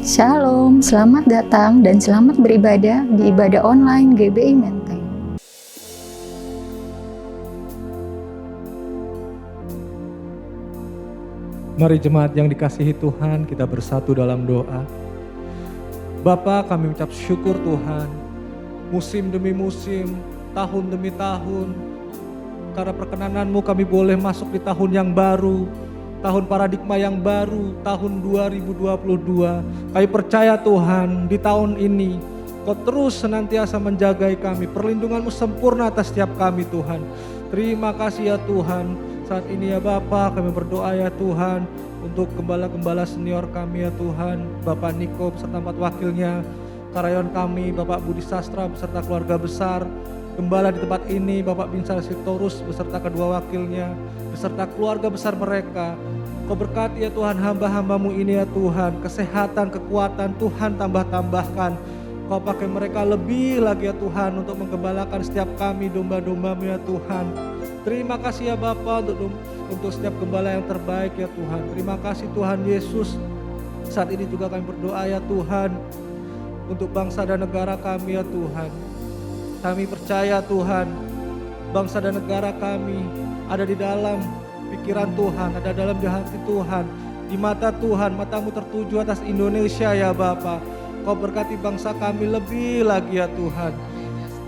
Shalom, selamat datang dan selamat beribadah di ibadah online GBI Menteng. Mari jemaat yang dikasihi Tuhan, kita bersatu dalam doa. Bapa, kami ucap syukur Tuhan, musim demi musim, tahun demi tahun, karena perkenanan-Mu kami boleh masuk di tahun yang baru, tahun paradigma yang baru, tahun 2022. Kami percaya Tuhan, di tahun ini Kau terus senantiasa menjagai kami, perlindungan-Mu sempurna atas setiap kami Tuhan. Terima kasih ya Tuhan. Saat ini ya Bapa, kami berdoa ya Tuhan untuk gembala-gembala senior kami ya Tuhan, Bapak Niko beserta 4 wakilnya, karyawan kami Bapak Budi Sastra beserta keluarga besar, gembala di tempat ini Bapak Binsar Sitorus beserta kedua wakilnya, beserta keluarga besar mereka. Kau berkati ya Tuhan hamba-hambamu ini ya Tuhan, kesehatan, kekuatan Tuhan tambah-tambahkan. Kau pakai mereka lebih lagi ya Tuhan untuk menggembalakan setiap kami domba-domba-Mu ya Tuhan. Terima kasih ya Bapa untuk setiap gembala yang terbaik ya Tuhan. Terima kasih Tuhan Yesus. Saat ini juga kami berdoa ya Tuhan untuk bangsa dan negara kami ya Tuhan. Kami percaya Tuhan, bangsa dan negara kami ada di dalam pikiran Tuhan, ada dalam di hati Tuhan. Di mata Tuhan, matamu tertuju atas Indonesia ya Bapa. Kau berkati bangsa kami lebih lagi ya Tuhan.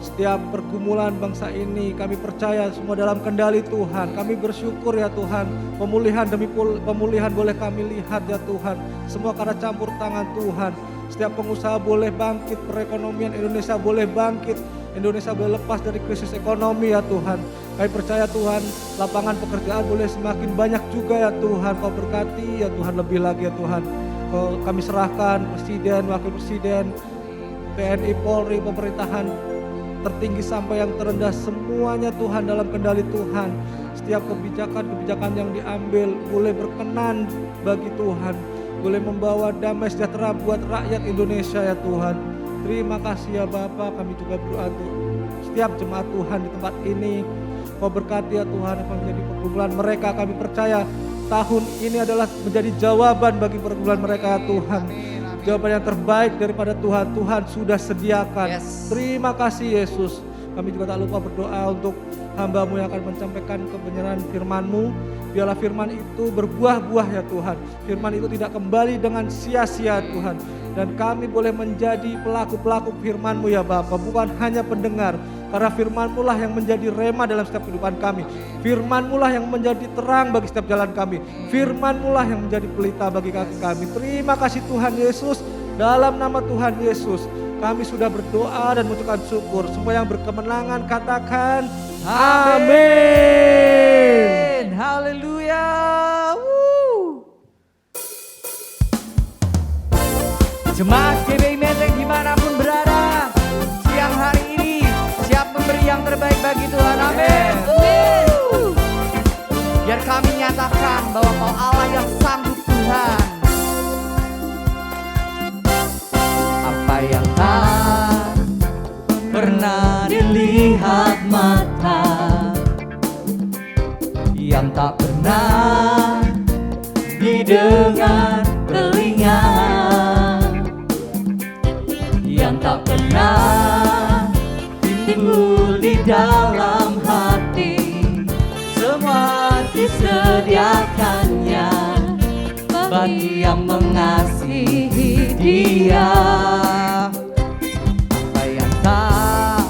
Setiap pergumulan bangsa ini kami percaya semua dalam kendali Tuhan. Kami bersyukur ya Tuhan, pemulihan demi pemulihan boleh kami lihat ya Tuhan. Semua karena campur tangan Tuhan. Setiap pengusaha boleh bangkit, perekonomian Indonesia boleh bangkit, Indonesia boleh lepas dari krisis ekonomi ya Tuhan. Kami percaya Tuhan, lapangan pekerjaan boleh semakin banyak juga ya Tuhan. Kau berkati ya Tuhan lebih lagi ya Tuhan. Kami serahkan Presiden, Wakil Presiden, TNI, Polri, pemerintahan tertinggi sampai yang terendah, semuanya Tuhan dalam kendali Tuhan. Setiap kebijakan-kebijakan yang diambil boleh berkenan bagi Tuhan, boleh membawa damai sejahtera buat rakyat Indonesia ya Tuhan. Terima kasih ya Bapa, kami juga berdoa untuk setiap jemaat Tuhan di tempat ini. Kau berkati ya Tuhan apa menjadi pergumulan mereka. Kami percaya tahun ini adalah menjadi jawaban bagi pergumulan mereka ya Tuhan. Jawaban yang terbaik daripada Tuhan, Tuhan sudah sediakan. Terima kasih Yesus. Kami juga tak lupa berdoa untuk hamba-Mu yang akan menyampaikan kebenaran firman-Mu. Biarlah firman itu berbuah-buah ya Tuhan. Firman itu tidak kembali dengan sia-sia Tuhan. Dan kami boleh menjadi pelaku-pelaku firman-Mu ya Bapa, bukan hanya pendengar. Karena firman-Mu lah yang menjadi rema dalam setiap kehidupan kami. Firman-Mu lah yang menjadi terang bagi setiap jalan kami. Firman-Mu lah yang menjadi pelita bagi kaki kami. Terima kasih Tuhan Yesus. Dalam nama Tuhan Yesus kami sudah berdoa dan mengucapkan syukur. Semua yang berkemenangan katakan amin. Haleluya. Jemaat GBI Menteng dimanapun berada, siang hari ini siap memberi yang terbaik bagi Tuhan. Amin. Biar kami nyatakan bahwa Kau Allah yang sanggup Tuhan. Apa yang tak pernah dilihat mata, yang tak pernah didengar telinga, yang tak pernah timbul di dalam hati, semua disediakannya bagi yang mengasihi Dia. Apa yang tak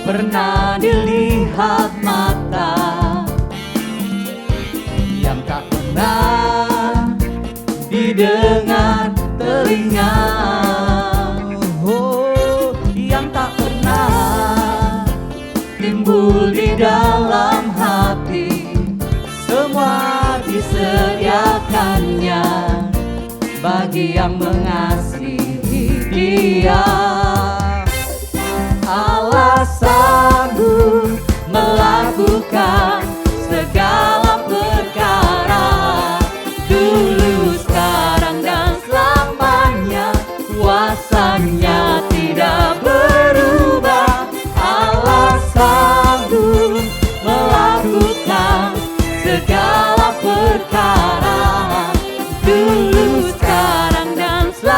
pernah dilihat mata, yang tak pernah didengar telinga, yang tak pernah timbul di dalam hati, semua disediakannya bagi yang mengasihi Dia. Allah sanggup melakukan segala perkara, dulu, sekarang, dan selamanya. Kuasanya tidak berubah. Allah sanggup melakukan segala perkara, dulu, sekarang, dan selamanya.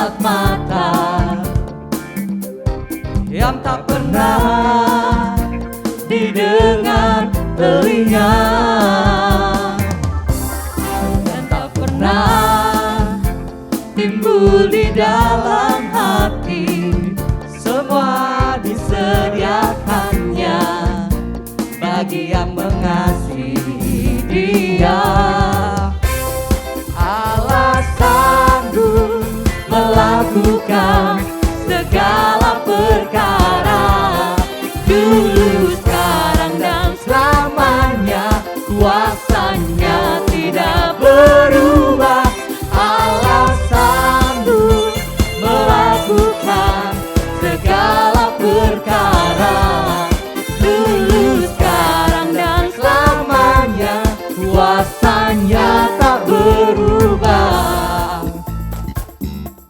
empat mata yang tak pernah didengar telinga, yang tak pernah timbul di dalam hati. Semua disediakannya bagi yang mengasihi Dia. Allah sanggup melakukan segala perkara, dulu, sekarang, dan selamanya. Kuasanya tidak berubah. Allah sanggup melakukan segala perkara, dulu, sekarang, dan selamanya. Kuasanya tak berubah.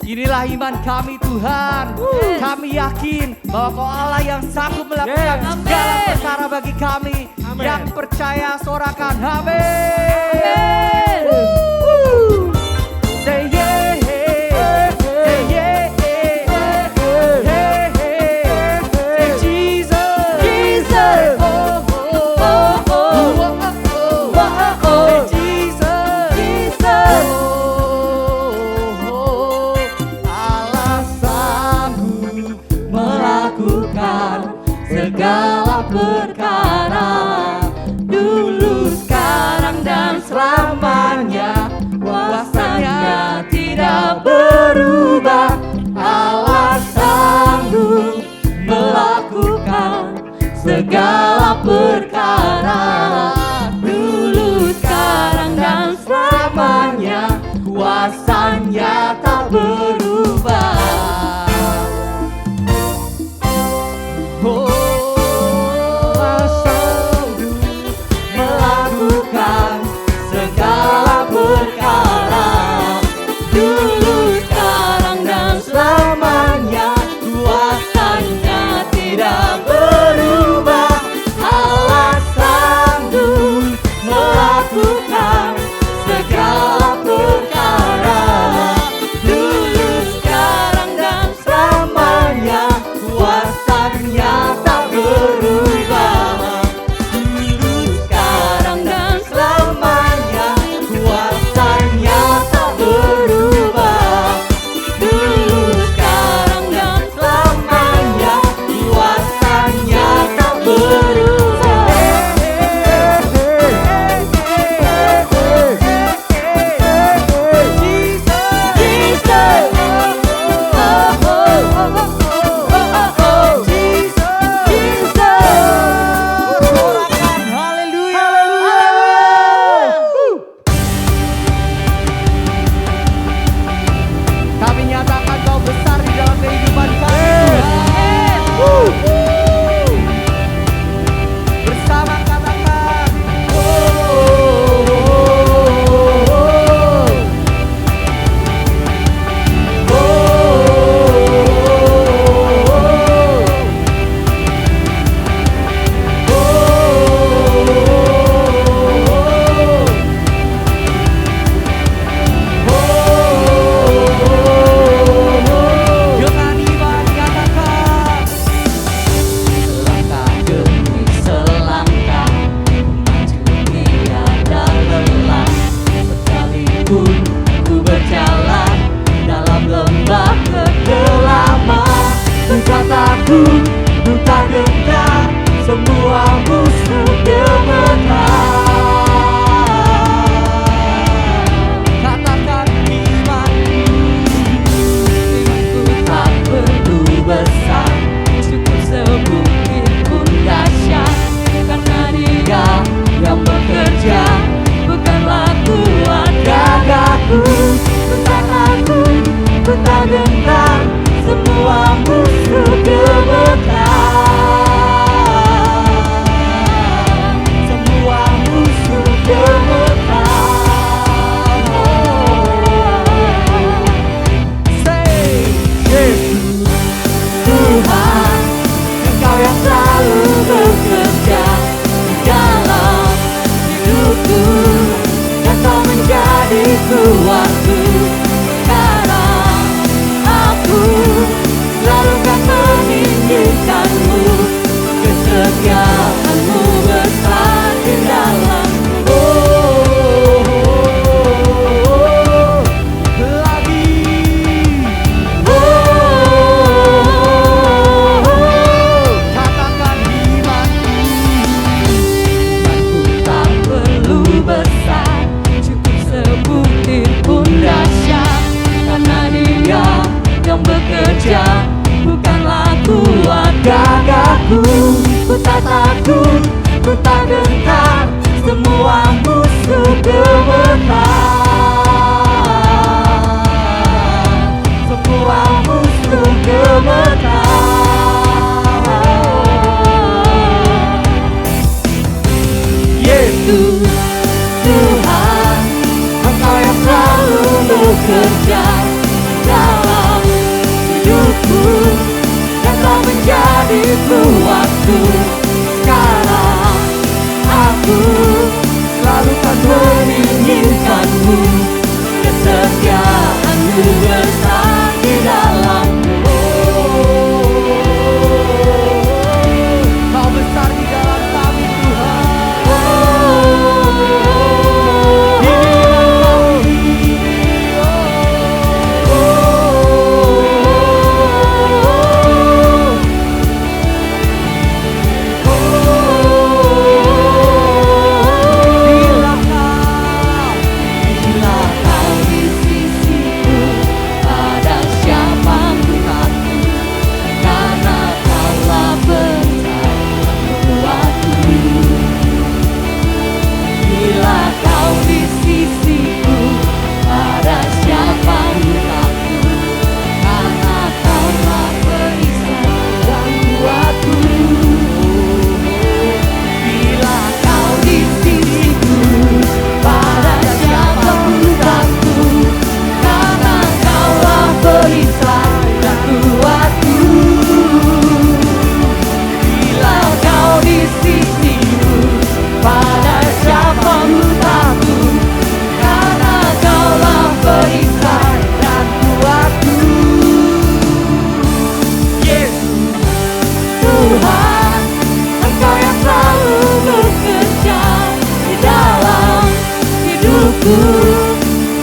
Inilah iman kami Tuhan. Kami yakin bahwa Kau Allah yang sanggup melakukan segala perkara bagi kami. Yang percaya sorakan amin. Say yeah, say yeah, say Jesus, Jesus, say Jesus, Jesus. Allah sanggup melakukan segala perkara, dulu, sekarang, dan selamanya. Kuasanya tidak berubah. Allah sanggup melakukan segala perkara, dulu, sekarang, dan selamanya. Kuasanya tak berubah. Allah sanggup melakukan segala perkara, dulu, sekarang, dan selamanya. Kuasanya tidak berubah. Allah sanggup melakukan segala perkara, dulu, sekarang, dan selamanya. Kuasanya tak berubah. Dulu, sekarang, dan selamanya. Kuasanya tak berubah. Dulu, sekarang, dan selamanya. Kuasanya tak berubah. Jesus, haleluya. Kami nyatakan Kau besar di dalam kehidupan kami, Tuhan. Bersama katakan, dengan iman nyatakan, selangkah demi selangkah maju tiada lelah. Sekalipun ku berjalan dalam lembah kegelapan, ku tak takut, ku tak gentar, semua musuh gemetar. Katakan imanku, imanku tak perlu besar, cukup sebukit pun dahsyat, karena Dia yang bekerja, bukanlah kuat gagahku. Ku tak takut, ku tak gentar, semua musuh gemetar. Semua musuh gemetar. Say Yesus, Tuhan, Engkau yang selalu bekerja di dalam hidupku, dan Kau menjadi kuatku sekarang. bekerja, bukanlah kuat gagahku. Ku tak takut, ku tak gentar, semua musuh gemetar. Semua musuh gemetar. Yesus Tuhan, Engkau yang selalu bekerja dalam hidupku, dan Kau menjadi kuatku. Sekarang aku selalu kan menginginkanmu, kesetiaan-Mu besar di dalamku. Kau besar di dalam kami Tuhan.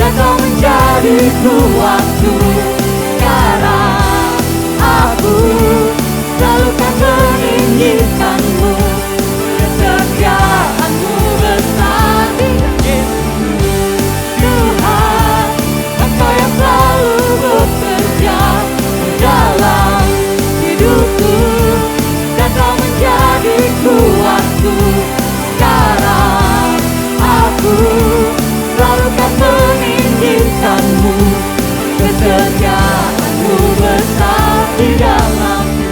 Dan Kau menjadi kuatku. Sekarang aku selalu kan menginginkanmu, kesetiaan-Mu besar di Yesus Tuhan, Engkau yang selalu bekerja dalam hidupku, dan Kau menjadi kuatku. Sekarang aku selalu kan menginginkanmu, kesetiaan-Mu besar di dalamku.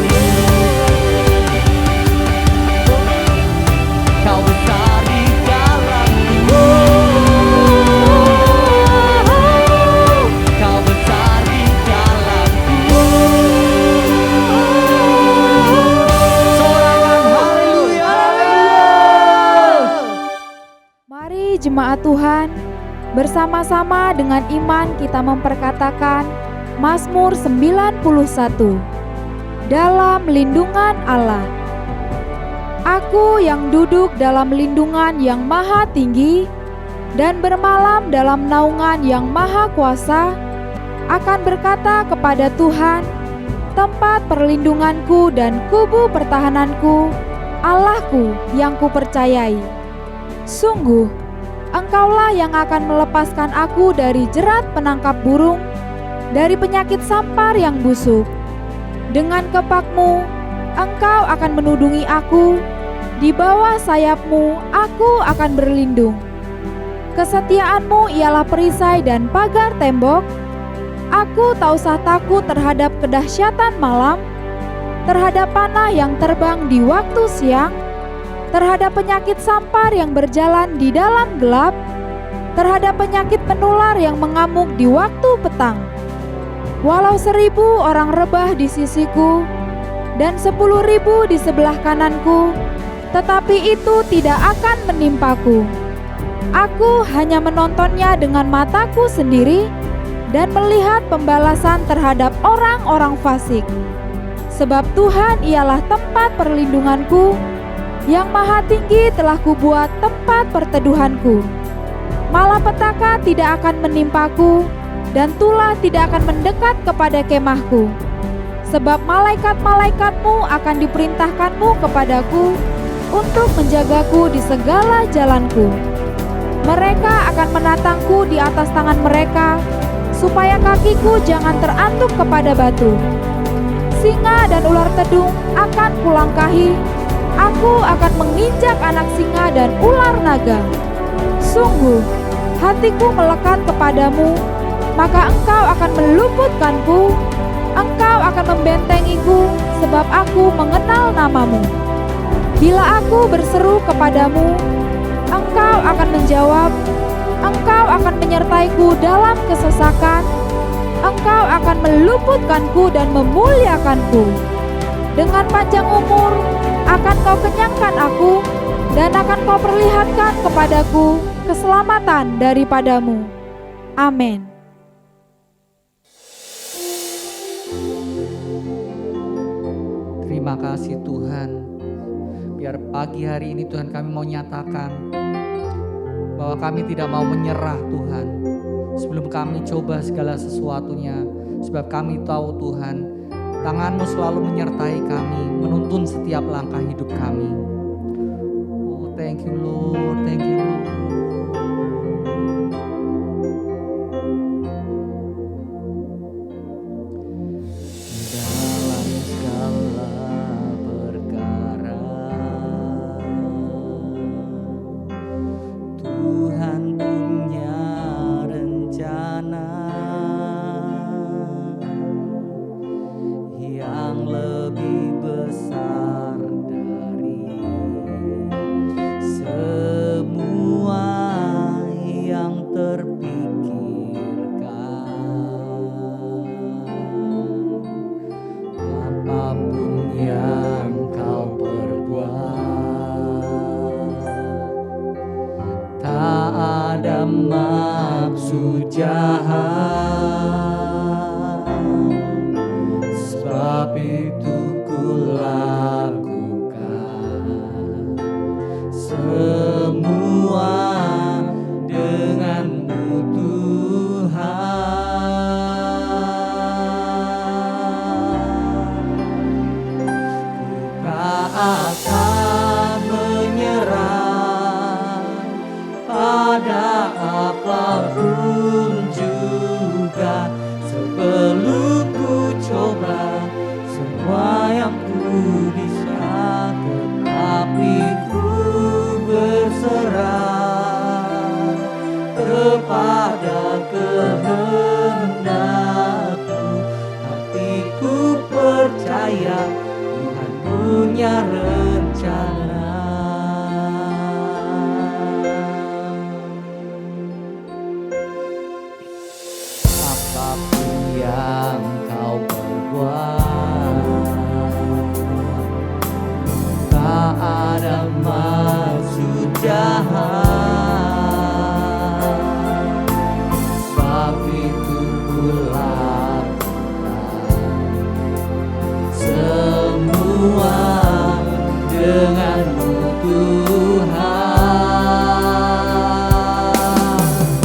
Kau besar di dalamku. Kau besar di dalamku. Sorakan haleluya. Mari jemaat Tuhan, bersama-sama dengan iman kita memperkatakan Mazmur 91. Dalam lindungan Allah. Aku yang duduk dalam lindungan yang maha tinggi dan bermalam dalam naungan yang maha kuasa, akan berkata kepada Tuhan, tempat perlindunganku dan kubu pertahananku, Allahku yang kupercayai. Sungguh, Engkaulah yang akan melepaskan aku dari jerat penangkap burung, dari penyakit sampar yang busuk. Dengan kepak-Mu, Engkau akan menudungi aku, di bawah sayap-Mu aku akan berlindung. Kesetiaan-Mu ialah perisai dan pagar tembok. Aku tak usah takut terhadap kedahsyatan malam, terhadap panah yang terbang di waktu siang, terhadap penyakit sampar yang berjalan di dalam gelap, terhadap penyakit menular yang mengamuk di waktu petang. Walau 1000 orang rebah di sisiku dan 10.000 di sebelah kananku, tetapi itu tidak akan menimpaku. Aku hanya menontonnya dengan mataku sendiri dan melihat pembalasan terhadap orang-orang fasik. Sebab Tuhan ialah tempat perlindunganku, yang maha tinggi telah kubuat tempat perteduhanku. Malapetaka tidak akan menimpaku, dan tulah tidak akan mendekat kepada kemahku. Sebab malaikat-malaikatmu akan diperintahkanmu kepadaku untuk menjagaku di segala jalanku. Mereka akan menatangku di atas tangan mereka, supaya kakiku jangan terantuk kepada batu. Singa dan ular tedung akan kulangkahi. Aku akan menginjak anak singa dan ular naga. Sungguh, hatiku melekat kepadamu, maka engkau akan meluputkanku. Engkau akan membentengiku, sebab aku mengenal namamu. Bila aku berseru kepadamu, engkau akan menjawab. Engkau akan menyertaiku dalam kesesakan. Engkau akan meluputkanku dan memuliakanku. Dengan panjang umur akan kau kenyangkan aku, dan akan kau perlihatkan kepadaku keselamatan daripadamu. Amin. Terima kasih Tuhan. Biar pagi hari ini Tuhan kami mau nyatakan bahwa kami tidak mau menyerah Tuhan. Sebelum kami coba segala sesuatunya. Sebab kami tahu Tuhan, Tangan-Mu selalu menyertai kami, menuntun setiap langkah hidup kami. Oh, thank you Lord, thank you Lord. Dalam segala perkara, Tuhan punya rencana yang lebih besar dari semua yang terpikirkan. Apapun yang kau perbuat, tak ada maksud jahat. Sebab itu ku lakukan semua dengan-Mu Tuhan. Ku tak akan menyerah pada apapun juga, sebelum ku coba semua yang ku bisa, tetapi ku berserah kepada kehendak-Mu. Hatiku percaya Tuhan punya rencana. Apapun yang kau perbuat, tak ada maksud jahat. Sebab itu ku lakukan semua dengan-Mu Tuhan.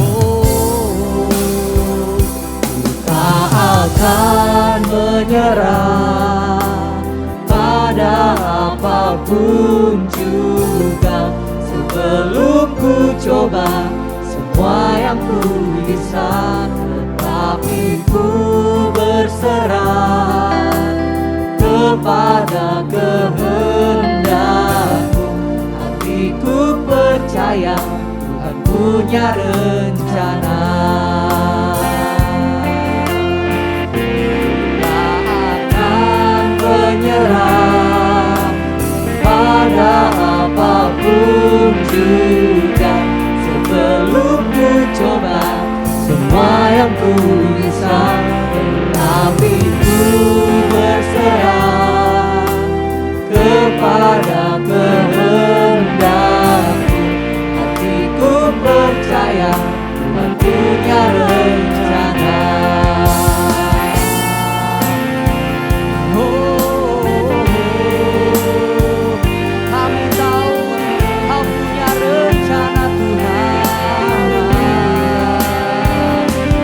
Oh, tak akan menyerah pada apapun juga, sebelum ku coba semua yang ku bisa, tetapi ku berserah kepada kehendak-Mu. Hatiku percaya Tuhan punya rencana. Menyerah pada apapun juga, sebelum ku coba semua yang ku bisa, tetapi ku berserah kepada kehendak-Mu. Hatiku percaya Tuhan punya rencana.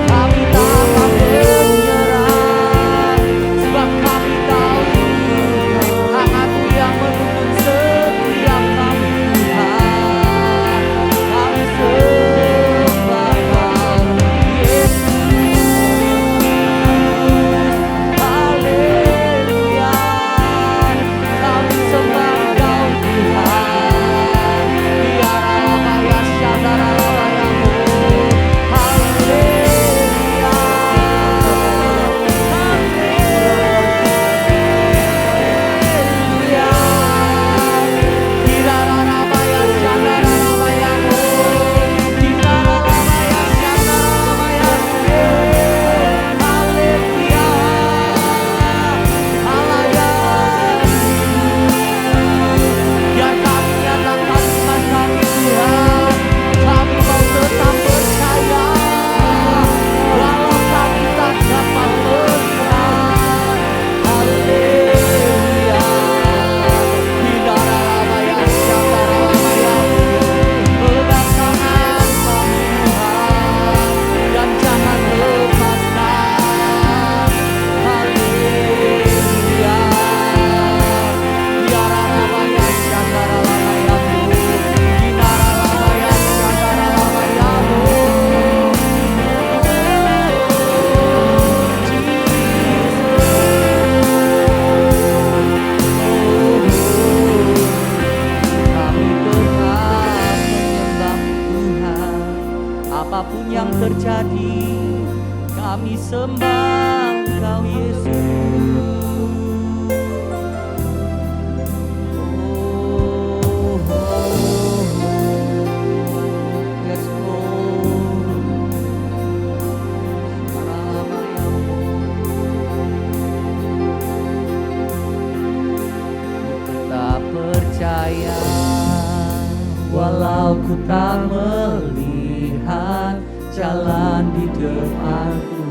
Kami tahu Engkau Yesus. Yes Lord. Tetap percaya walau ku tak melihat jalan di depanku,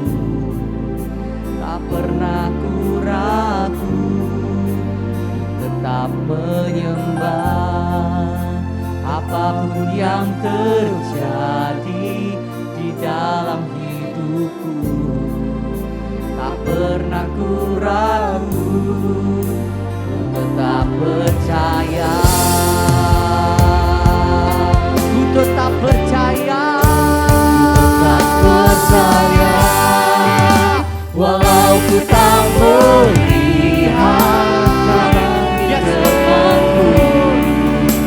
tak pernah ku ragu, tetap menyembah apapun yang terjadi di dalam hidupku, tak pernah ku ragu, ku tetap percaya, ku tetap percaya, walau ku tak melihat jalan di depanku,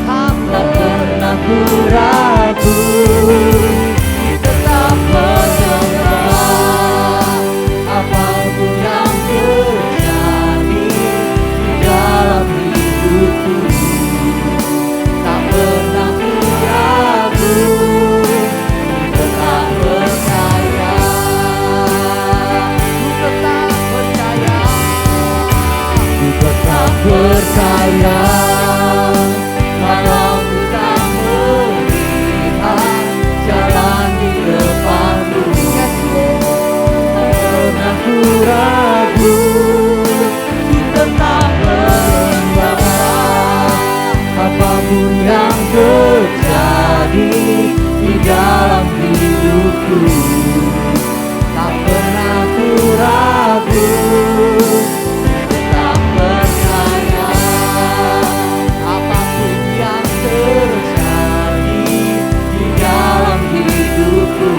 tak pernah ku ragu, tetap menyembah apapun yang terjadi di dalam hidupku, tak pernah ku ragu, tetap percaya, ku tetap percaya, ku tetap percaya, walau ku tak melihat jalan di depanku, pernah ku ragu, ku tetap menyembah apapun yang terjadi di dalam hidupku, tak pernah ku ragu, tetap percaya apapun yang terjadi di dalam hidupku,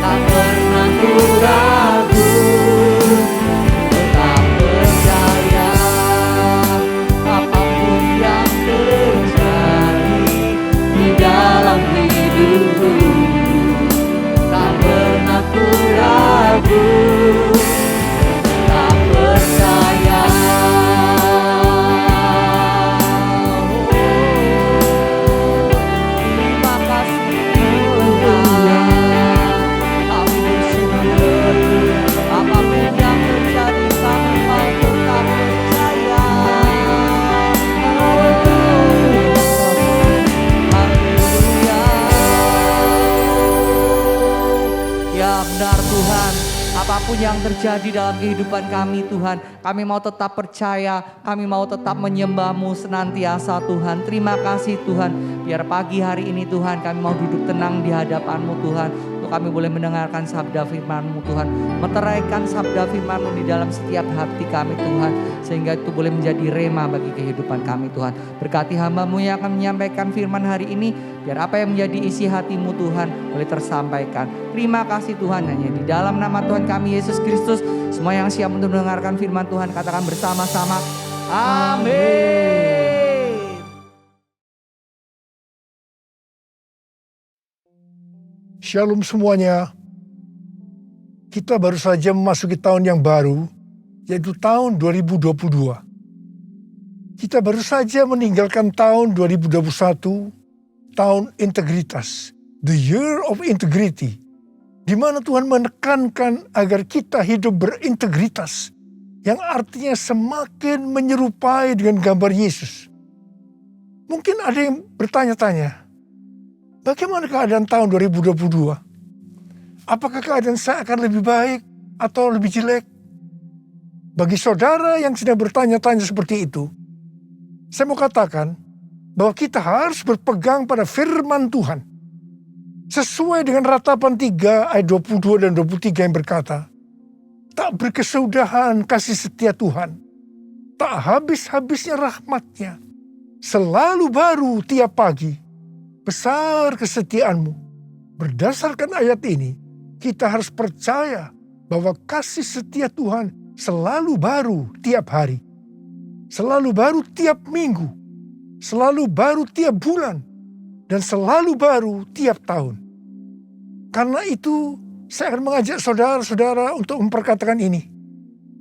tak pernah ku ragu, tetap percaya apapun yang terjadi di dalam hidupku, tak pernah ku ragu, tetap percaya. Terima kasih Tuhan, kami bersyukur apapun yang terjadi kami mau tetap percaya. Haleluya. Ya benar Tuhan, apapun yang terjadi dalam kehidupan kami Tuhan, kami mau tetap percaya, kami mau tetap menyembah-Mu senantiasa Tuhan. Terima kasih Tuhan, biar pagi hari ini Tuhan kami mau duduk tenang di hadapan-Mu Tuhan, untuk kami boleh mendengarkan sabda firman-Mu Tuhan, meteraikan sabda firman-Mu di dalam setiap hati kami Tuhan, sehingga itu boleh menjadi rema bagi kehidupan kami Tuhan. Berkati hamba-Mu yang akan menyampaikan firman hari ini, biar apa yang menjadi isi hati-Mu Tuhan boleh tersampaikan. Terima kasih Tuhan, hanya di dalam nama Tuhan kami Yesus Kristus, semua yang siap untuk mendengarkan firman Tuhan katakan bersama-sama, amin. Shalom semuanya. Kita baru saja memasuki tahun yang baru, yaitu tahun 2022. Kita baru saja meninggalkan tahun 2021, tahun integritas, the year of integrity, di mana Tuhan menekankan agar kita hidup berintegritas, yang artinya semakin menyerupai dengan gambar Yesus. Mungkin ada yang bertanya-tanya, bagaimana keadaan tahun 2022? Apakah keadaan saya akan lebih baik atau lebih jelek? Bagi saudara yang sedang bertanya-tanya seperti itu, saya mau katakan bahwa kita harus berpegang pada firman Tuhan. Sesuai dengan Ratapan 3 ayat 22 dan 23 yang berkata, tak berkesudahan kasih setia Tuhan, tak habis-habisnya rahmat-Nya, selalu baru tiap pagi, besar kesetiaan-Mu. Berdasarkan ayat ini, kita harus percaya bahwa kasih setia Tuhan selalu baru tiap hari, selalu baru tiap minggu, selalu baru tiap bulan, dan selalu baru tiap tahun. Karena itu, saya akan mengajak saudara-saudara untuk memperkatakan ini.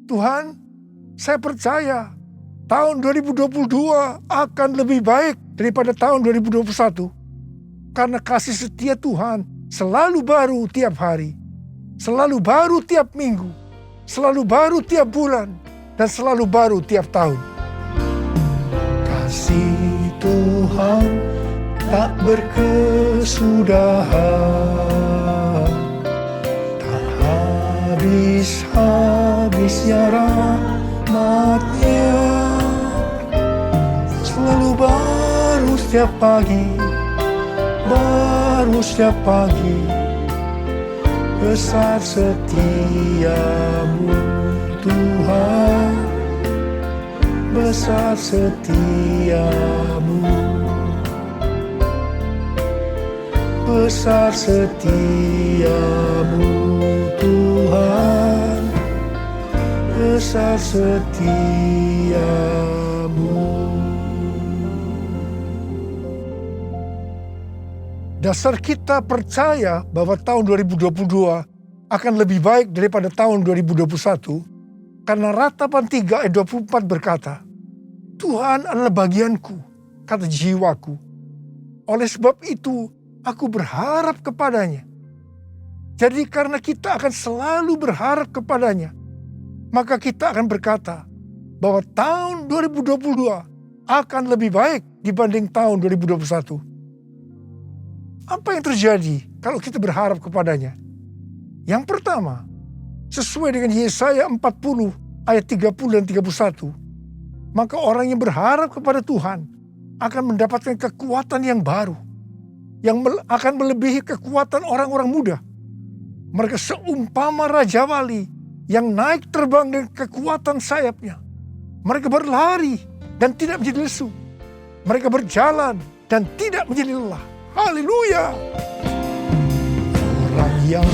Tuhan, saya percaya tahun 2022 akan lebih baik daripada tahun 2021. Karena kasih setia Tuhan selalu baru tiap hari, selalu baru tiap minggu, selalu baru tiap bulan, dan selalu baru tiap tahun. Kasih Tuhan tak berkesudahan, tak habis-habisnya rahmat-Nya, selalu baru setiap pagi, baru setiap pagi. Besar setiamu Tuhan, besar setiamu, besar setiamu Tuhan, besar setiamu. Dasar kita percaya bahwa tahun 2022 akan lebih baik daripada tahun 2021 karena Ratapan 3 ayat 24 berkata, Tuhan adalah bagianku, kata jiwaku. Oleh sebab itu, aku berharap kepadanya. Jadi karena kita akan selalu berharap kepadanya, maka kita akan berkata bahwa tahun 2022 akan lebih baik dibanding tahun 2021. Apa yang terjadi kalau kita berharap kepadanya? Yang pertama, sesuai dengan Yesaya 40 ayat 30 dan 31, maka orang yang berharap kepada Tuhan akan mendapatkan kekuatan yang baru, yang akan melebihi kekuatan orang-orang muda. Mereka seumpama Raja Wali yang naik terbang dengan kekuatan sayapnya. Mereka berlari dan tidak menjadi lesu. Mereka berjalan dan tidak menjadi lelah. Haleluya! Orang yang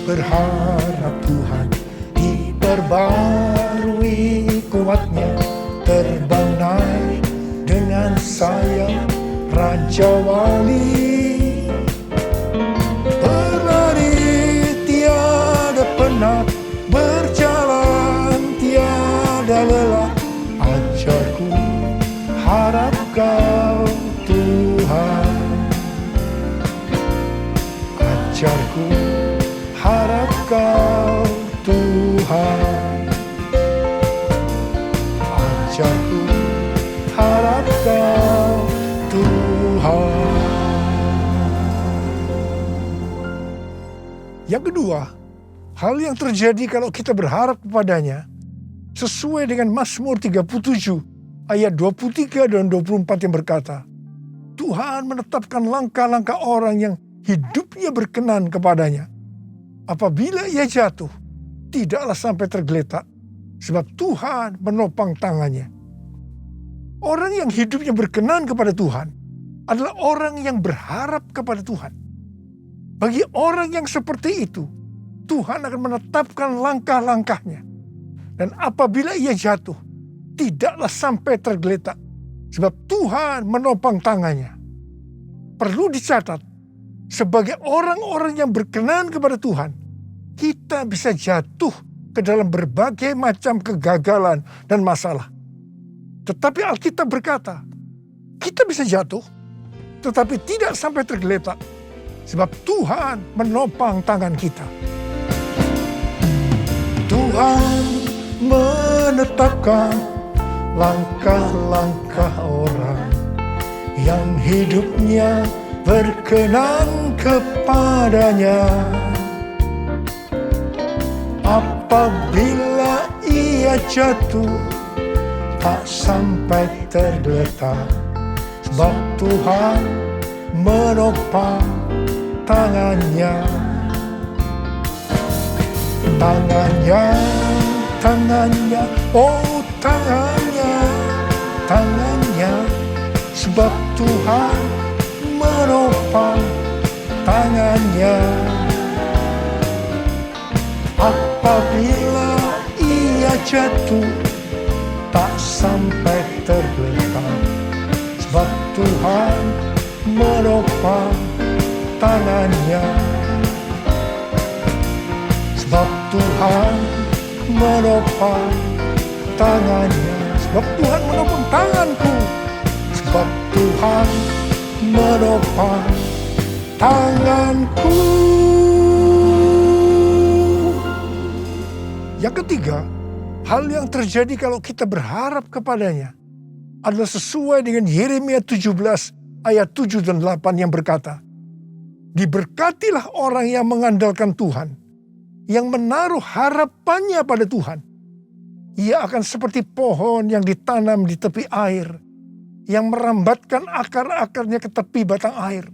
berharap Tuhan diperbarui kuatnya, terbang naik dengan sayap Raja Wali. Berlari tiada penat, berjalan tiada lelah. Ajarku harap Kau Tuhan, ajarku harap Kau Tuhan, ajarku harap Kau Tuhan. Yang kedua, hal yang terjadi kalau kita berharap kepadanya sesuai dengan Mazmur 37 ayat 23 dan 24 yang berkata, Tuhan menetapkan langkah-langkah orang yang hidupnya berkenan kepadanya. Apabila ia jatuh, tidaklah sampai tergeletak, sebab Tuhan menopang tangannya. Orang yang hidupnya berkenan kepada Tuhan adalah orang yang berharap kepada Tuhan. Bagi orang yang seperti itu, Tuhan akan menetapkan langkah-langkahnya. Dan apabila ia jatuh, tidaklah sampai tergeletak, sebab Tuhan menopang tangannya. Perlu dicatat, sebagai orang-orang yang berkenan kepada Tuhan, kita bisa jatuh ke dalam berbagai macam kegagalan dan masalah. Tetapi Alkitab berkata, kita bisa jatuh, tetapi tidak sampai tergeletak, sebab Tuhan menopang tangan kita. Tuhan menetapkan langkah-langkah orang yang hidupnya berkenan kepadanya. Apabila ia jatuh, tak sampai tergeletak, sebab Tuhan menopang tangannya. Tangannya, tangannya, oh tangannya, tangannya, sebab Tuhan menopang tangannya. Apabila ia jatuh, tak sampai tergeletak, sebab Tuhan menopang tangannya. Sebab Tuhan menopang tangannya. Sebab Tuhan menopang tanganku. Sebab Tuhan menopang tanganku. Yang ketiga, hal yang terjadi kalau kita berharap kepadanya adalah sesuai dengan Yeremia 17 ayat 7 dan 8 yang berkata, diberkatilah orang yang mengandalkan Tuhan, yang menaruh harapannya pada Tuhan. Ia akan seperti pohon yang ditanam di tepi air, yang merambatkan akar-akarnya ke tepi batang air,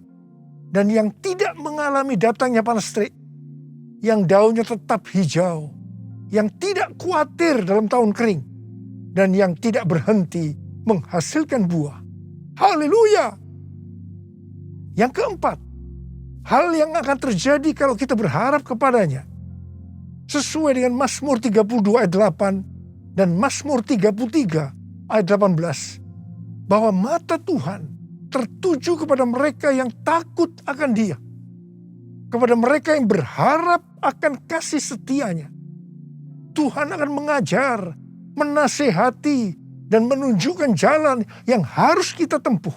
dan yang tidak mengalami datangnya panas terik, yang daunnya tetap hijau, yang tidak khawatir dalam tahun kering, dan yang tidak berhenti menghasilkan buah. Haleluya! Yang keempat, hal yang akan terjadi kalau kita berharap kepadanya, sesuai dengan Mazmur 32 ayat 8 dan Mazmur 33 ayat 18, bahwa mata Tuhan tertuju kepada mereka yang takut akan Dia, kepada mereka yang berharap akan kasih setianya. Tuhan akan mengajar, menasehati, dan menunjukkan jalan yang harus kita tempuh.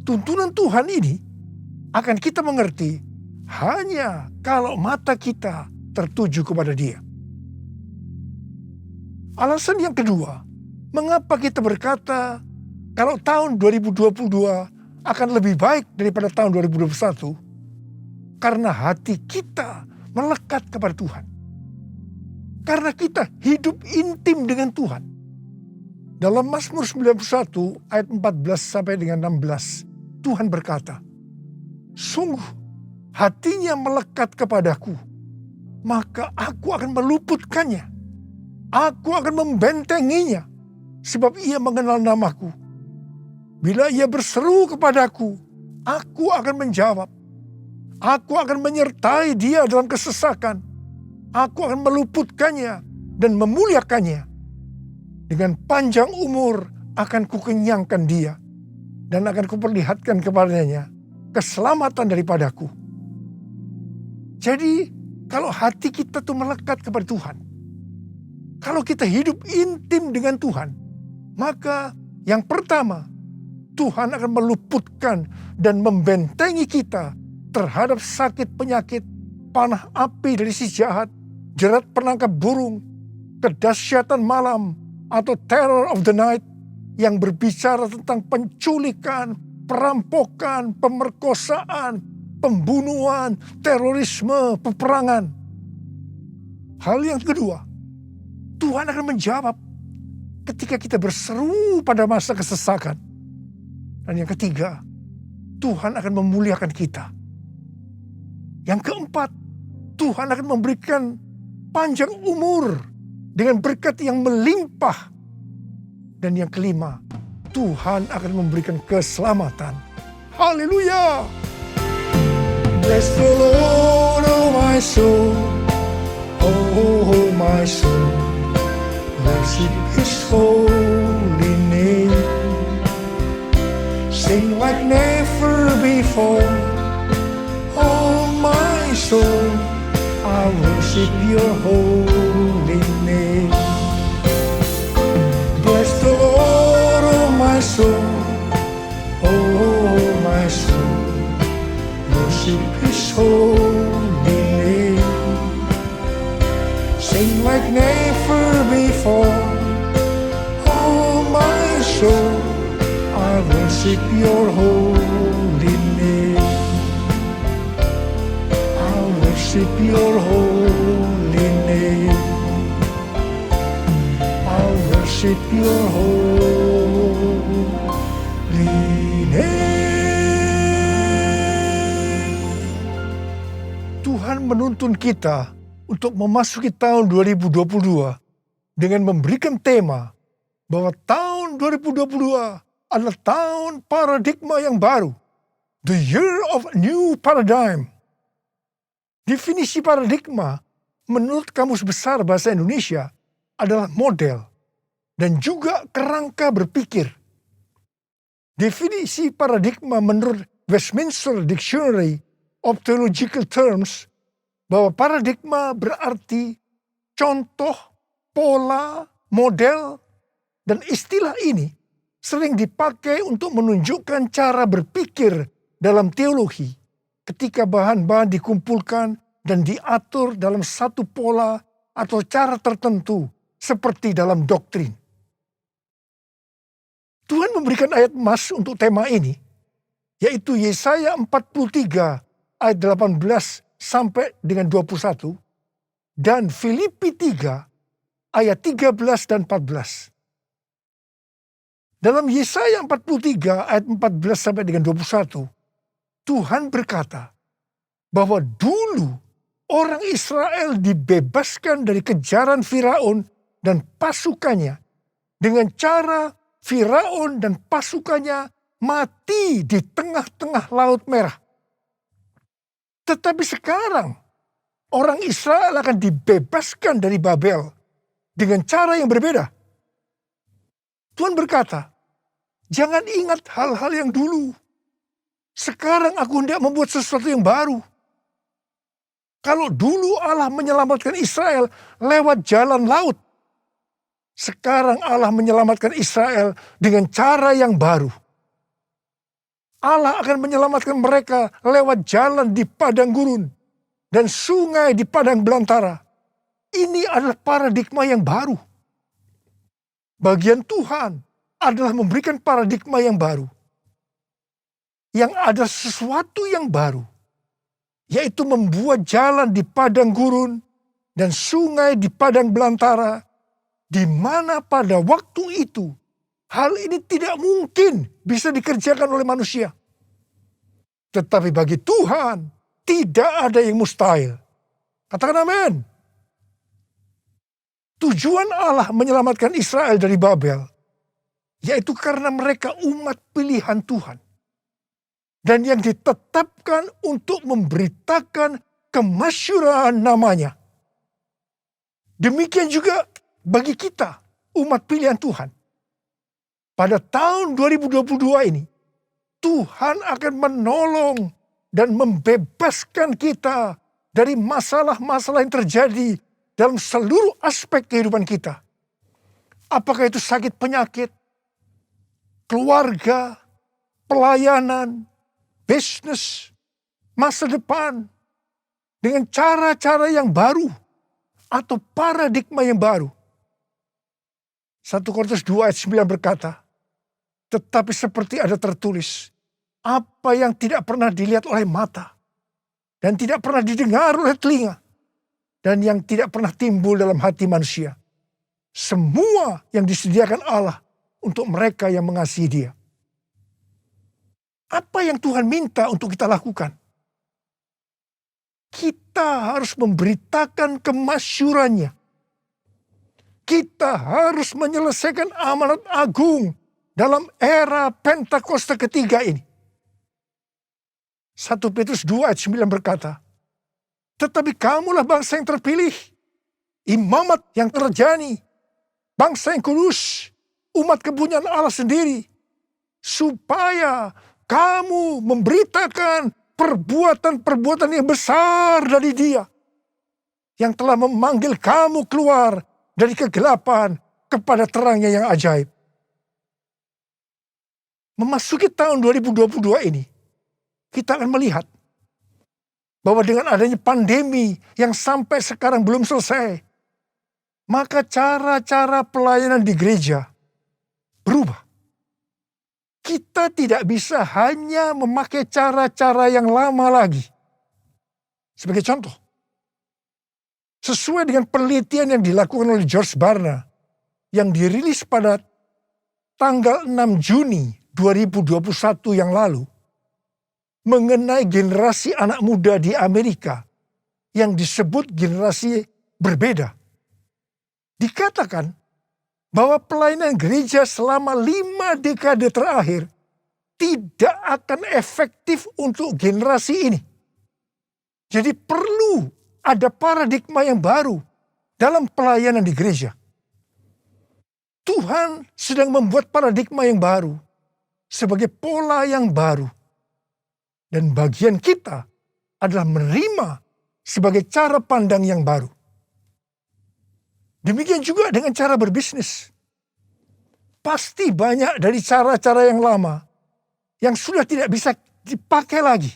Tuntunan Tuhan ini akan kita mengerti hanya kalau mata kita tertuju kepada Dia. Alasan yang kedua, mengapa kita berkata kalau tahun 2022 akan lebih baik daripada tahun 2021? Karena hati kita melekat kepada Tuhan. Karena kita hidup intim dengan Tuhan. Dalam Mazmur 91 ayat 14 sampai dengan 16, Tuhan berkata, sungguh hatinya melekat kepadaku, maka aku akan meluputkannya. Aku akan membentenginya, sebab ia mengenal namaku. Bila ia berseru kepadaku, aku akan menjawab. Aku akan menyertai dia dalam kesesakan. Aku akan meluputkannya dan memuliakannya. Dengan panjang umur akan kukenyangkan dia, dan akan kuperlihatkan kepadanya keselamatan daripadaku. Jadi kalau hati kita tuh melekat kepada Tuhan, kalau kita hidup intim dengan Tuhan, maka yang pertama, Tuhan akan meluputkan dan membentengi kita terhadap sakit penyakit, panah api dari si jahat, jerat penangkap burung, kedahsyatan malam, atau terror of the night yang berbicara tentang penculikan, perampokan, pemerkosaan, pembunuhan, terorisme, peperangan. Hal yang kedua, Tuhan akan menjawab ketika kita berseru pada masa kesesakan. Dan yang ketiga, Tuhan akan memuliakan kita. Yang keempat, Tuhan akan memberikan panjang umur dengan berkat yang melimpah. Dan yang kelima, Tuhan akan memberikan keselamatan. Haleluya! Bless the Lord, oh my soul, oh my soul, worship His holy name. Sing like never before, oh my soul, I worship your holy name. Bless the Lord, oh my soul, oh my soul, worship His holy name. Sing like never before, oh my soul, I worship your holy name. I worship your holy name. I worship your holy name. Tuhan menuntun kita untuk memasuki tahun 2022 dengan memberikan tema bahwa tahun 2022 adalah tahun paradigma yang baru. The year of new paradigm. Definisi paradigma menurut Kamus Besar Bahasa Indonesia adalah model dan juga kerangka berpikir. Definisi paradigma menurut Westminster Dictionary of Theological Terms bahwa paradigma berarti contoh, pola, model, dan istilah ini sering dipakai untuk menunjukkan cara berpikir dalam teologi ketika bahan-bahan dikumpulkan dan diatur dalam satu pola atau cara tertentu seperti dalam doktrin. Tuhan memberikan ayat emas untuk tema ini, yaitu Yesaya 43 ayat 18 sampai dengan 21 dan Filipi 3 ayat 13 dan 14. Dalam Yesaya 43 ayat 14 sampai dengan 21, Tuhan berkata bahwa dulu orang Israel dibebaskan dari kejaran Firaun dan pasukannya dengan cara Firaun dan pasukannya mati di tengah-tengah Laut Merah. Tetapi sekarang orang Israel akan dibebaskan dari Babel dengan cara yang berbeda. Tuhan berkata, jangan ingat hal-hal yang dulu. Sekarang aku hendak membuat sesuatu yang baru. Kalau dulu Allah menyelamatkan Israel lewat jalan laut, sekarang Allah menyelamatkan Israel dengan cara yang baru. Allah akan menyelamatkan mereka lewat jalan di padang gurun dan sungai di padang belantara. Ini adalah paradigma yang baru. Bagian Tuhan adalah memberikan paradigma yang baru. Yang ada sesuatu yang baru, yaitu membuat jalan di padang gurun dan sungai di padang belantara, di mana pada waktu itu hal ini tidak mungkin bisa dikerjakan oleh manusia. Tetapi bagi Tuhan tidak ada yang mustahil. Katakan amin. Tujuan Allah menyelamatkan Israel dari Babel, yaitu karena mereka umat pilihan Tuhan. Dan yang ditetapkan untuk memberitakan kemasyhuraan namanya. Demikian juga bagi kita, umat pilihan Tuhan. Pada tahun 2022 ini, Tuhan akan menolong dan membebaskan kita dari masalah-masalah yang terjadi dalam seluruh aspek kehidupan kita. Apakah itu sakit penyakit, keluarga, pelayanan, bisnis, masa depan, dengan cara-cara yang baru atau paradigma yang baru. 1 Korintus 2 ayat 9 berkata, tetapi seperti ada tertulis, apa yang tidak pernah dilihat oleh mata, dan tidak pernah didengar oleh telinga, dan yang tidak pernah timbul dalam hati manusia. Semua yang disediakan Allah untuk mereka yang mengasihi Dia. Apa yang Tuhan minta untuk kita lakukan? Kita harus memberitakan kemasyhurannya. Kita harus menyelesaikan amanat agung dalam era Pentakosta ketiga ini. 1 Petrus 2 ayat 9 berkata, tetapi kamulah bangsa yang terpilih, imamat yang terjani, bangsa yang kudus, umat kepunyaan Allah sendiri, supaya kamu memberitakan perbuatan-perbuatan yang besar dari Dia, yang telah memanggil kamu keluar dari kegelapan kepada terangnya yang ajaib. Memasuki tahun 2022 ini, kita akan melihat bahwa dengan adanya pandemi yang sampai sekarang belum selesai, maka cara-cara pelayanan di gereja berubah. Kita tidak bisa hanya memakai cara-cara yang lama lagi. Sebagai contoh, sesuai dengan penelitian yang dilakukan oleh George Barna, yang dirilis pada tanggal 6 Juni 2021 yang lalu, mengenai generasi anak muda di Amerika yang disebut generasi berbeda. Dikatakan bahwa pelayanan gereja selama 5 dekade terakhir tidak akan efektif untuk generasi ini. Jadi perlu ada paradigma yang baru dalam pelayanan di gereja. Tuhan sedang membuat paradigma yang baru sebagai pola yang baru. Dan bagian kita adalah menerima sebagai cara pandang yang baru. Demikian juga dengan cara berbisnis. Pasti banyak dari cara-cara yang lama yang sudah tidak bisa dipakai lagi.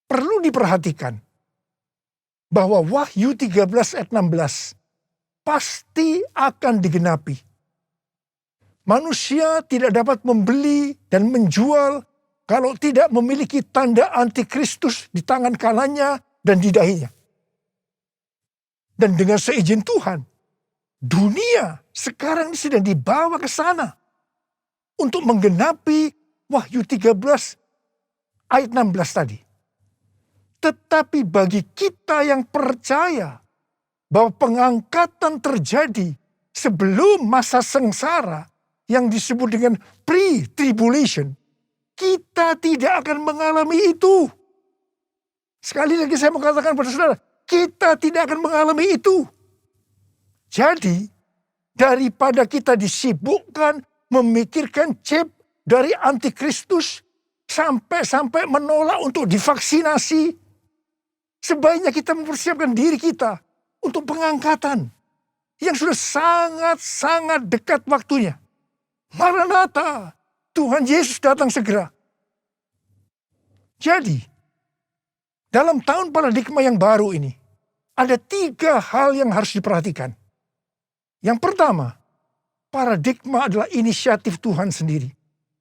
Perlu diperhatikan bahwa Wahyu 13 ayat 16 pasti akan digenapi. Manusia tidak dapat membeli dan menjual kalau tidak memiliki tanda antikristus di tangan kanannya dan di dahinya. Dan dengan seizin Tuhan, dunia sekarang sedang dibawa ke sana untuk menggenapi Wahyu 13 ayat 16 tadi. Tetapi bagi kita yang percaya bahwa pengangkatan terjadi sebelum masa sengsara yang disebut dengan pre-tribulation, kita tidak akan mengalami itu. Sekali lagi saya mau katakan pada saudara, kita tidak akan mengalami itu. Jadi, daripada kita disibukkan memikirkan chip dari antikristus sampai menolak untuk divaksinasi, sebaiknya kita mempersiapkan diri kita untuk pengangkatan yang sudah sangat-sangat dekat waktunya. Maranatha, Tuhan Yesus datang segera. Jadi, dalam tahun paradigma yang baru ini, ada 3 hal yang harus diperhatikan. Yang pertama, paradigma adalah inisiatif Tuhan sendiri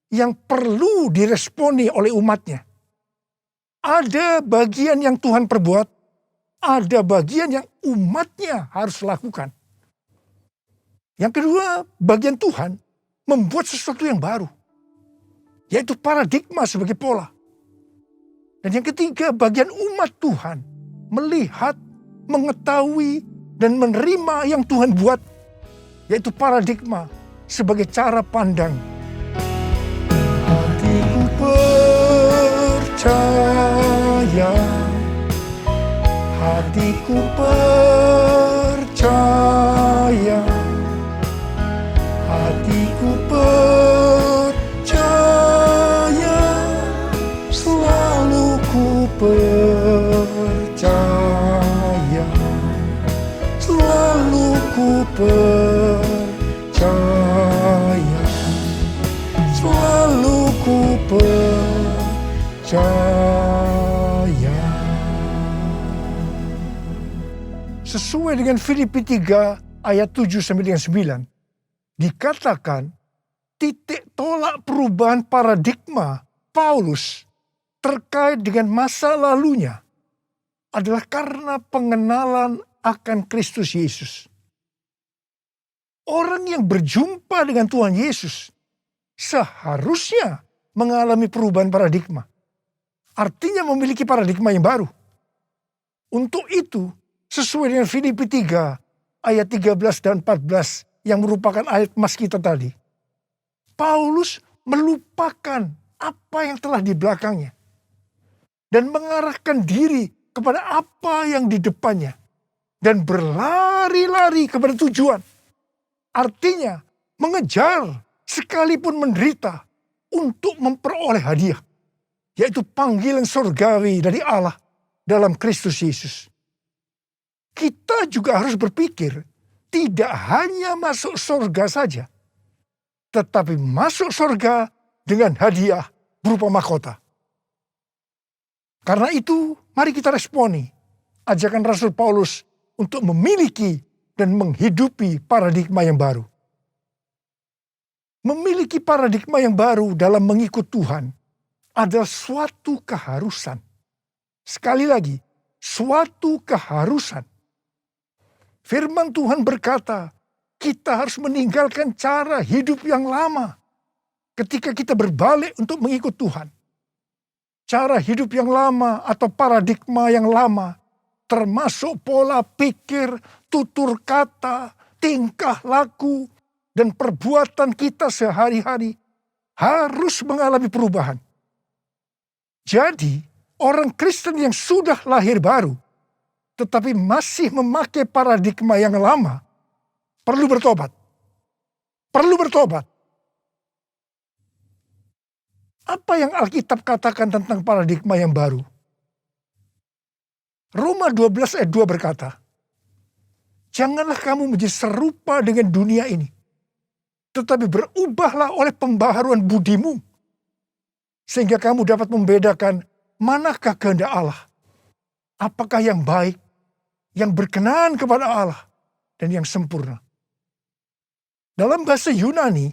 yang perlu diresponi oleh umatnya. Ada bagian yang Tuhan perbuat, ada bagian yang umatnya harus lakukan. Yang kedua, bagian Tuhan membuat sesuatu yang baru, yaitu paradigma sebagai pola. Dan yang ketiga, bagian umat Tuhan melihat, mengetahui, dan menerima yang Tuhan buat, yaitu paradigma sebagai cara pandang. Hatiku percaya, hatiku percaya, hatiku percaya, selalu ku percaya, selalu ku percaya, selalu ku percaya. Sesuai dengan Filipi 3 ayat 7 sampai dengan 9, dikatakan titik tolak perubahan paradigma Paulus terkait dengan masa lalunya adalah karena pengenalan akan Kristus Yesus. Orang yang berjumpa dengan Tuhan Yesus seharusnya mengalami perubahan paradigma. Artinya memiliki paradigma yang baru. Untuk itu, sesuai dengan Filipi 3 ayat 13 dan 14 yang merupakan ayat mas kita tadi, Paulus melupakan apa yang telah di belakangnya dan mengarahkan diri kepada apa yang di depannya dan berlari-lari kepada tujuan. Artinya mengejar sekalipun menderita untuk memperoleh hadiah, yaitu panggilan surgawi dari Allah dalam Kristus Yesus. Kita juga harus berpikir tidak hanya masuk surga saja, tetapi masuk surga dengan hadiah berupa mahkota. Karena itu, mari kita responi ajakan Rasul Paulus untuk memiliki dan menghidupi paradigma yang baru. Memiliki paradigma yang baru dalam mengikut Tuhan adalah suatu keharusan. Sekali lagi, suatu keharusan. Firman Tuhan berkata, kita harus meninggalkan cara hidup yang lama ketika kita berbalik untuk mengikut Tuhan. Cara hidup yang lama atau paradigma yang lama termasuk pola pikir, tutur kata, tingkah laku, dan perbuatan kita sehari-hari harus mengalami perubahan. Jadi, orang Kristen yang sudah lahir baru tetapi masih memakai paradigma yang lama perlu bertobat. Perlu bertobat. Apa yang Alkitab katakan tentang paradigma yang baru? Roma 12 ayat 2 berkata, janganlah kamu menjadi serupa dengan dunia ini, tetapi berubahlah oleh pembaharuan budimu, sehingga kamu dapat membedakan manakah kehendak Allah, apakah yang baik, yang berkenan kepada Allah, dan yang sempurna. Dalam bahasa Yunani,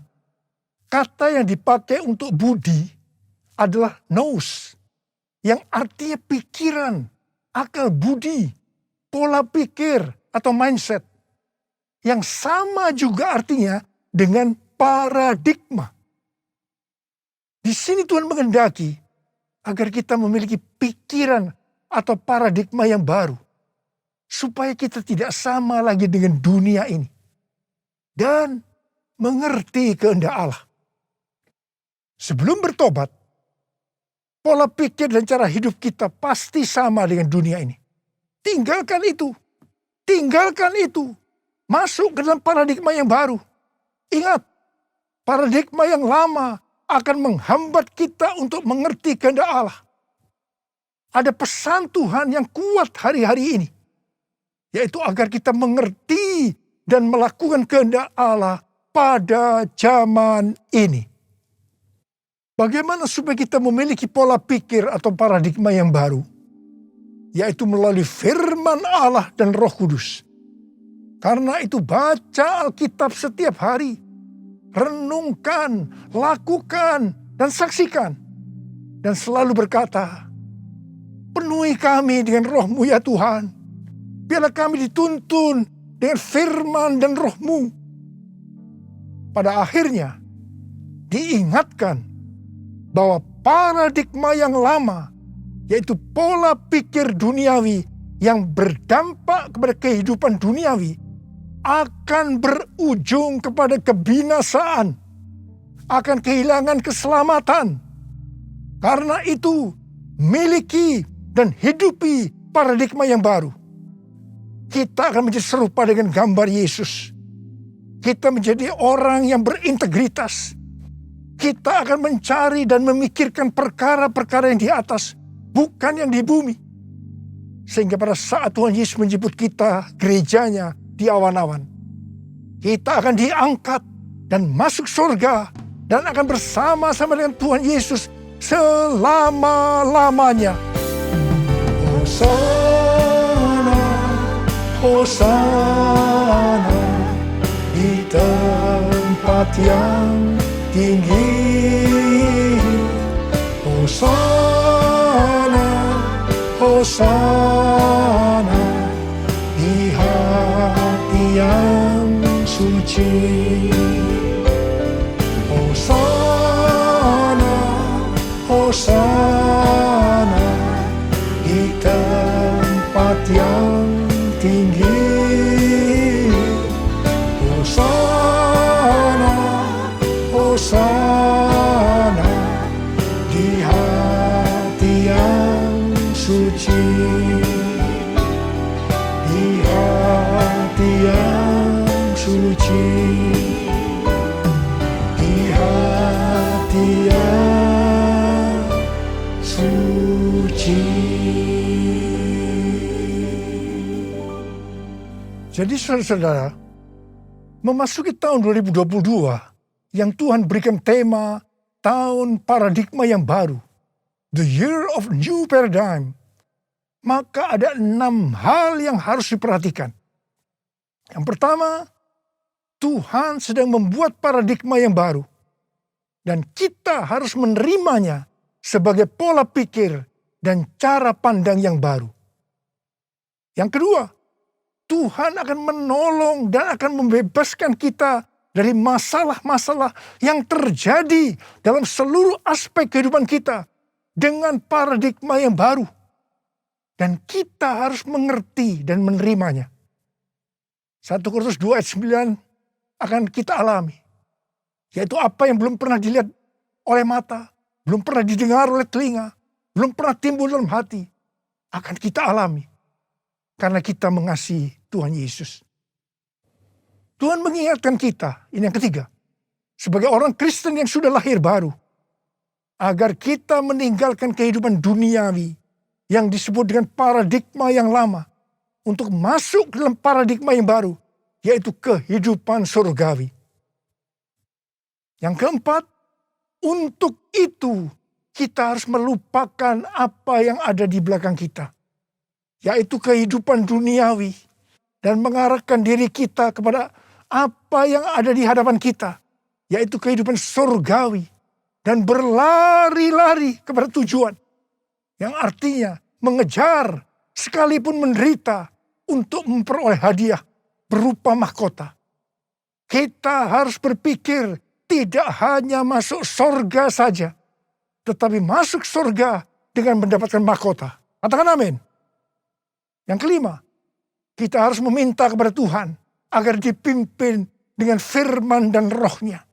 kata yang dipakai untuk budi adalah nous, yang artinya pikiran, akal budi, pola pikir atau mindset. Yang sama juga artinya dengan paradigma. Di sini Tuhan menghendaki agar kita memiliki pikiran atau paradigma yang baru. Supaya kita tidak sama lagi dengan dunia ini. Dan mengerti kehendak Allah. Sebelum bertobat, pola pikir dan cara hidup kita pasti sama dengan dunia ini. Tinggalkan itu. Tinggalkan itu. Masuk ke dalam paradigma yang baru. Ingat, paradigma yang lama akan menghambat kita untuk mengerti kehendak Allah. Ada pesan Tuhan yang kuat hari-hari ini. Yaitu agar kita mengerti dan melakukan kehendak Allah pada zaman ini. Bagaimana supaya kita memiliki pola pikir atau paradigma yang baru? Yaitu melalui firman Allah dan Roh Kudus. Karena itu baca Alkitab setiap hari. Renungkan, lakukan, dan saksikan. Dan selalu berkata, penuhi kami dengan Roh-Mu ya Tuhan. Biarlah kami dituntun dengan firman dan Roh-Mu. Pada akhirnya, diingatkan bahwa paradigma yang lama, yaitu pola pikir duniawi yang berdampak kepada kehidupan duniawi, akan berujung kepada kebinasaan, akan kehilangan keselamatan. Karena itu, miliki dan hidupi paradigma yang baru. Kita akan menjadi serupa dengan gambar Yesus. Kita menjadi orang yang berintegritas. Kita akan mencari dan memikirkan perkara-perkara yang di atas, bukan yang di bumi. Sehingga pada saat Tuhan Yesus menjemput kita, gerejanya di awan-awan, kita akan diangkat dan masuk surga dan akan bersama-sama dengan Tuhan Yesus selama-lamanya. Hosana di tempat yang tinggi. Hosana, Hosana di hati yang suci. Hosana, Hosana di tempat yang tinggi. Hosana, Hosana di hati yang suci. Di hati yang suci. Di hati yang suci. Jadi saudara-saudara, memasuki tahun 2022 yang Tuhan berikan tema tahun paradigma yang baru, the year of new paradigm, maka ada 6 hal yang harus diperhatikan. Yang pertama, Tuhan sedang membuat paradigma yang baru dan kita harus menerimanya sebagai pola pikir dan cara pandang yang baru. Yang kedua, Tuhan akan menolong dan akan membebaskan kita dari masalah-masalah yang terjadi dalam seluruh aspek kehidupan kita dengan paradigma yang baru. Dan kita harus mengerti dan menerimanya. 1 Korintus 2 ayat 9 akan kita alami. Yaitu apa yang belum pernah dilihat oleh mata, belum pernah didengar oleh telinga, belum pernah timbul dalam hati, akan kita alami. Karena kita mengasihi Tuhan Yesus. Tuhan mengingatkan kita, ini yang ketiga, sebagai orang Kristen yang sudah lahir baru, agar kita meninggalkan kehidupan duniawi yang disebut dengan paradigma yang lama untuk masuk dalam paradigma yang baru, yaitu kehidupan surgawi. Yang keempat, untuk itu kita harus melupakan apa yang ada di belakang kita, yaitu kehidupan duniawi, dan mengarahkan diri kita kepada apa yang ada di hadapan kita, yaitu kehidupan surgawi, dan berlari-lari kepada tujuan, yang artinya mengejar sekalipun menderita untuk memperoleh hadiah berupa mahkota. Kita harus berpikir tidak hanya masuk surga saja, tetapi masuk surga dengan mendapatkan mahkota. Katakan amin. Yang kelima, kita harus meminta kepada Tuhan agar dipimpin dengan firman dan rohnya,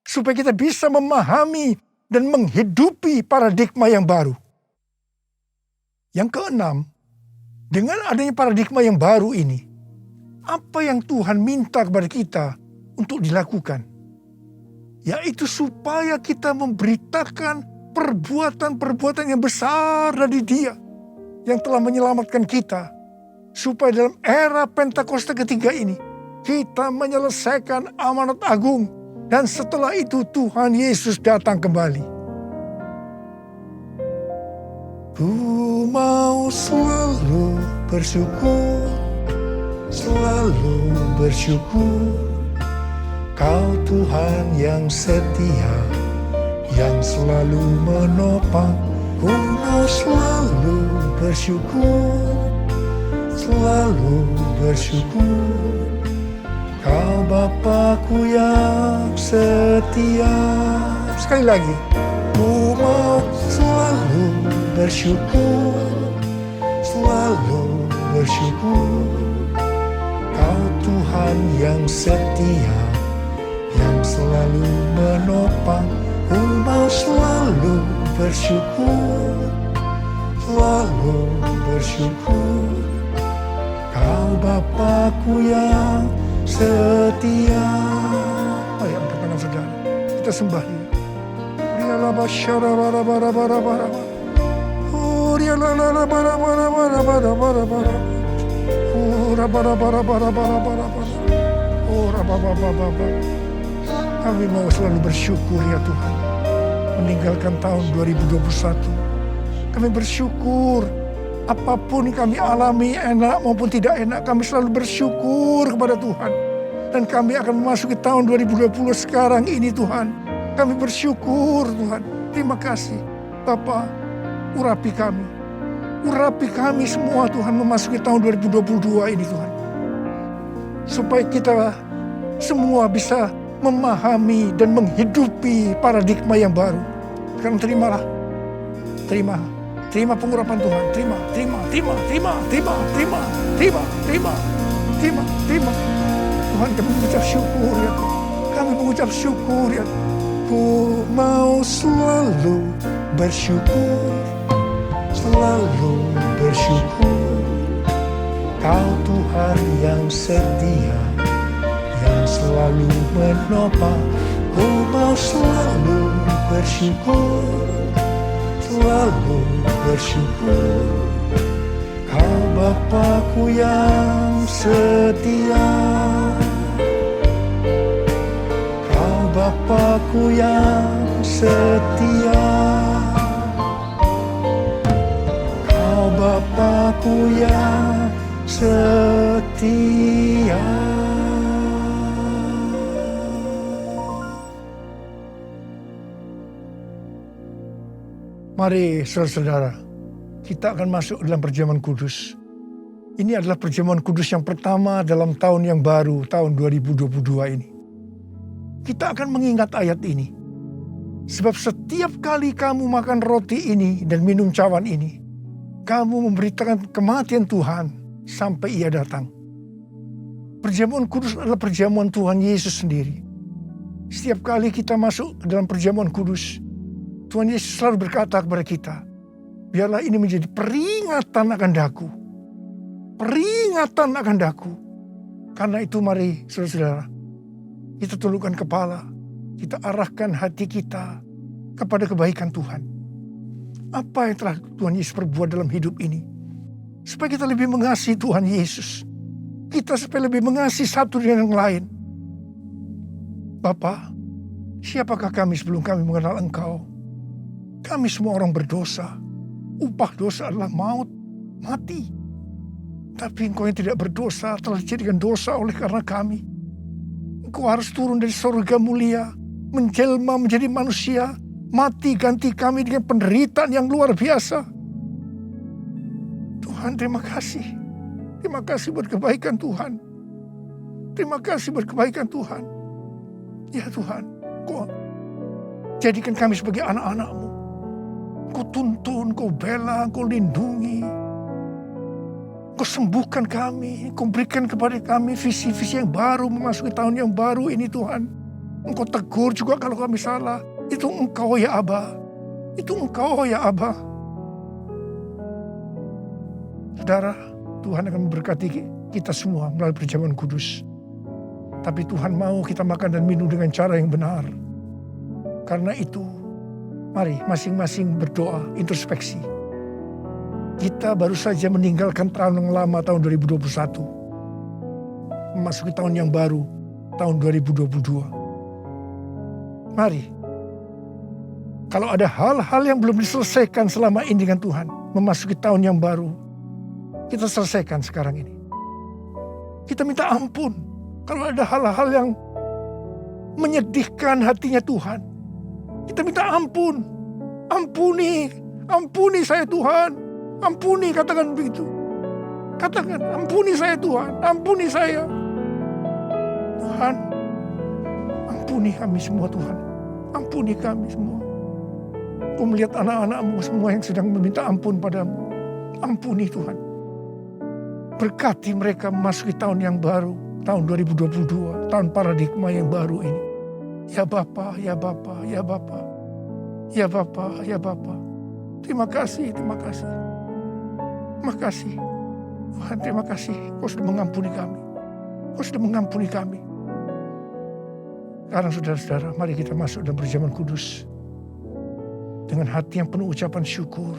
supaya kita bisa memahami dan menghidupi paradigma yang baru. Yang keenam, dengan adanya paradigma yang baru ini, apa yang Tuhan minta kepada kita untuk dilakukan? Yaitu supaya kita memberitakan perbuatan-perbuatan yang besar dari Dia yang telah menyelamatkan kita, supaya dalam era Pentakosta ketiga ini kita menyelesaikan amanat agung, dan setelah itu Tuhan Yesus datang kembali. Ku mau selalu bersyukur, selalu bersyukur. Kau Tuhan yang setia, yang selalu menopang. Ku mau selalu bersyukur, selalu bersyukur. Kau Bapa-Ku yang setia. Sekali lagi. Ku mau selalu bersyukur, selalu bersyukur. Kau Tuhan yang setia, yang selalu menopang. Ku mau selalu bersyukur, selalu bersyukur. Kau Bapa-Ku yang setia. Ayo angkat tangan saudara, kita sembah Dia. Kami mau selalu bersyukur ya Tuhan, meninggalkan tahun 2021. Kami bersyukur apapun kami alami, enak maupun tidak enak, kami selalu bersyukur kepada Tuhan. Dan kami akan memasuki tahun 2020 sekarang ini Tuhan. Kami bersyukur Tuhan. Terima kasih Bapa, urapi kami. Urapi kami semua Tuhan memasuki tahun 2022 ini Tuhan. Supaya kita semua bisa memahami dan menghidupi paradigma yang baru. Sekarang terimalah. Terima pengurapan Tuhan. Terima. Tuhan, kami mengucap syukur ya Tuhan. Kami mengucap syukur ya Tuhan. Ku mau selalu bersyukur, selalu bersyukur. Kau Tuhan yang setia, yang selalu menopang. Ku mau selalu bersyukur, selalu bersyukur. Kau Bapa-Ku yang setia, Bapa-Ku yang setia. Kau Bapa-Ku yang setia. Mari saudara-saudara, kita akan masuk dalam perjamuan kudus. Ini adalah perjamuan kudus yang pertama dalam tahun yang baru, tahun 2022 ini. Kita akan mengingat ayat ini. Sebab setiap kali kamu makan roti ini dan minum cawan ini, kamu memberitakan kematian Tuhan sampai Ia datang. Perjamuan kudus adalah perjamuan Tuhan Yesus sendiri. Setiap kali kita masuk ke dalam perjamuan kudus, Tuhan Yesus selalu berkata kepada kita, biarlah ini menjadi peringatan akan daku. Peringatan akan daku. Karena itu mari saudara-saudara, kita tundukkan kepala, kita arahkan hati kita kepada kebaikan Tuhan. apa yang telah Tuhan Yesus perbuat dalam hidup ini. Supaya kita lebih mengasihi Tuhan Yesus. Kita supaya lebih mengasihi satu dengan yang lain. Bapa, siapakah kami sebelum kami mengenal Engkau? Kami semua orang berdosa. Upah dosa adalah maut, mati. Tapi Engkau yang tidak berdosa telah dijadikan dosa oleh karena kami. Engkau harus turun dari surga mulia, menjelma menjadi manusia, mati ganti kami dengan penderitaan yang luar biasa. Tuhan, terima kasih. Terima kasih buat kebaikan Tuhan. Terima kasih buat kebaikan Tuhan. Ya Tuhan, Engkau jadikan kami sebagai anak-anak-Mu. Engkau tuntun, Engkau bela, Engkau lindungi. Engkau sembuhkan kami. Engkau berikan kepada kami visi-visi yang baru memasuki tahun yang baru ini Tuhan. Engkau tegur juga kalau kami salah. Itu Engkau ya Aba. Itu Engkau ya Aba. Saudara, Tuhan akan memberkati kita semua melalui perjamuan kudus. Tapi Tuhan mau kita makan dan minum dengan cara yang benar. Karena itu, mari masing-masing berdoa, introspeksi. Kita baru saja meninggalkan tahun yang lama, tahun 2021. Memasuki tahun yang baru, tahun 2022. Mari, kalau ada hal-hal yang belum diselesaikan selama ini dengan Tuhan, memasuki tahun yang baru, kita selesaikan sekarang ini. Kita minta ampun. Kalau ada hal-hal yang menyedihkan hatinya Tuhan, kita minta ampun. Ampuni saya Tuhan. Ampuni, katakan begitu. Katakan, ampuni saya Tuhan. Ampuni saya. Tuhan, ampuni kami semua Tuhan. Ampuni kami semua. Kau melihat anak-anak-Mu semua yang sedang meminta ampun padamu. Ampuni Tuhan. Berkati mereka memasuki tahun yang baru. Tahun 2022, tahun paradigma yang baru ini. Ya Bapa, ya Bapa, ya Bapa. Ya Bapa, ya Bapa. Terima kasih, terima kasih. Terima kasih. Tuhan, terima kasih. Kau sudah mengampuni kami. Kau sudah mengampuni kami. Sekarang saudara-saudara, mari kita masuk dalam perjamuan kudus. Dengan hati yang penuh ucapan syukur.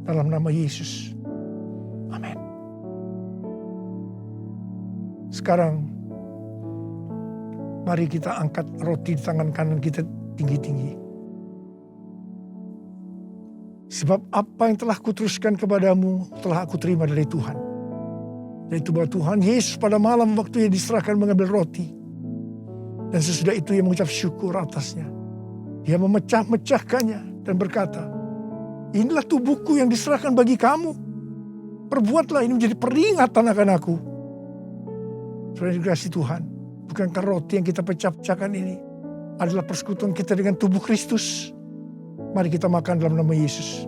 Dalam nama Yesus. Amin. Sekarang, mari kita angkat roti di tangan kanan kita tinggi-tinggi. Sebab apa yang telah kuteruskan kepadamu, telah aku terima dari Tuhan. Yaitu bahwa Tuhan Yesus pada malam waktu ia diserahkan mengambil roti. Dan sesudah itu ia mengucap syukur atasnya. Dia memecah-mecahkannya dan berkata, inilah tubuhku yang diserahkan bagi kamu. Perbuatlah ini menjadi peringatan akan aku. Saudara dikasihi Tuhan, bukankah roti yang kita pecah-pecahkan ini adalah persekutuan kita dengan tubuh Kristus? Mari kita makan dalam nama Yesus.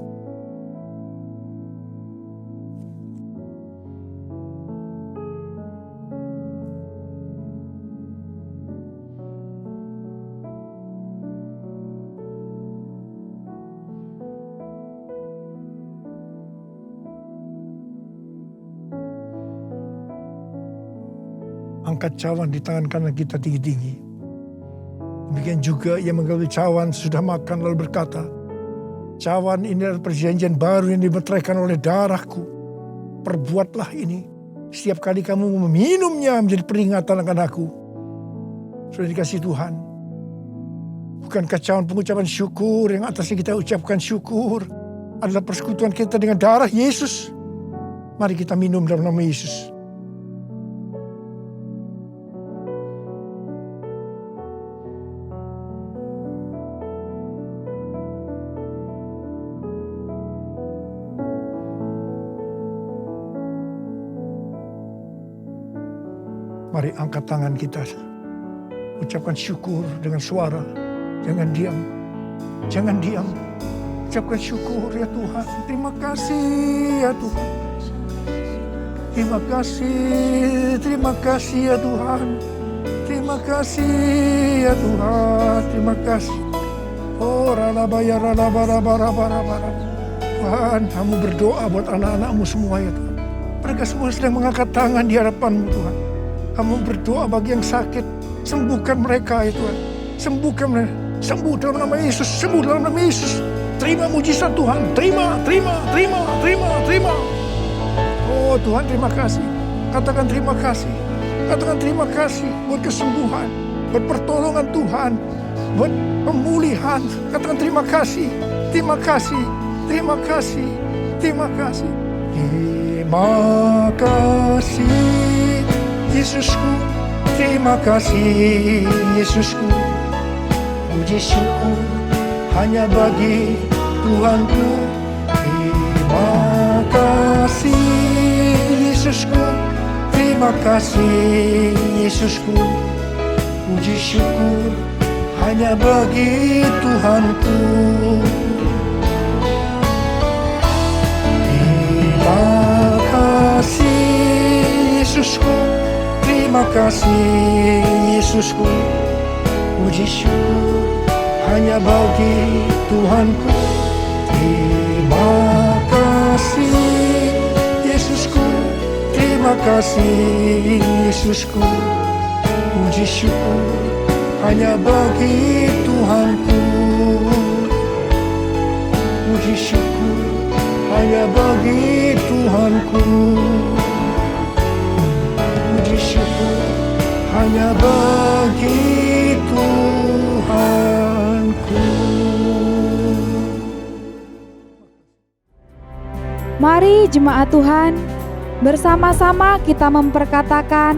Angkat cawan di tangan kanan kita tinggi-tinggi. Demikian juga ia mengambil cawan sudah makan lalu berkata, cawan ini adalah perjanjian baru yang dimeteraikan oleh darahku. Perbuatlah ini setiap kali kamu meminumnya menjadi peringatan akan aku. Sudah dikasih Tuhan. Bukankah cawan pengucapan syukur yang atasnya kita ucapkan syukur adalah persekutuan kita dengan darah Yesus? Mari kita minum dalam nama Yesus. Mari angkat tangan kita. Ucapkan syukur dengan suara. Jangan diam. Jangan diam. Ucapkan syukur ya Tuhan. Terima kasih ya Tuhan. Terima kasih. Terima kasih ya Tuhan. Terima kasih ya Tuhan. Terima kasih. Oh ralabaya ralabarabarabarabara. Tuhan, kamu berdoa buat anak-anakmu semua ya Tuhan. Mereka semua sedang mengangkat tangan di hadapan-Mu Tuhan. Kamu berdoa bagi yang sakit. Sembuhkan mereka ya Tuhan. Sembuhkan mereka. Sembuh dalam nama Yesus. Sembuh dalam nama Yesus. Terima mujizat Tuhan. Terima. Oh Tuhan, terima kasih. Katakan terima kasih. Katakan terima kasih buat kesembuhan, buat pertolongan Tuhan, buat pemulihan. Katakan terima kasih. Terima kasih. Terima kasih. Terima kasih. Terima kasih Yesusku. Terima kasih Yesusku. Puji syukur hanya bagi Tuhanku. Terima kasih Yesusku. Terima kasih Yesusku. Puji syukur hanya bagi Tuhanku. Terima kasih Yesusku. Terima kasih Yesusku. Puji syukur hanya bagi Tuhanku. Terima kasih Yesusku. Terima kasih Yesusku. Puji syukur hanya bagi Tuhanku. Puji syukur hanya bagi Tuhanku. Puji syukur hanya bagi Tuhanku. Mari jemaat Tuhan, bersama-sama kita memperkatakan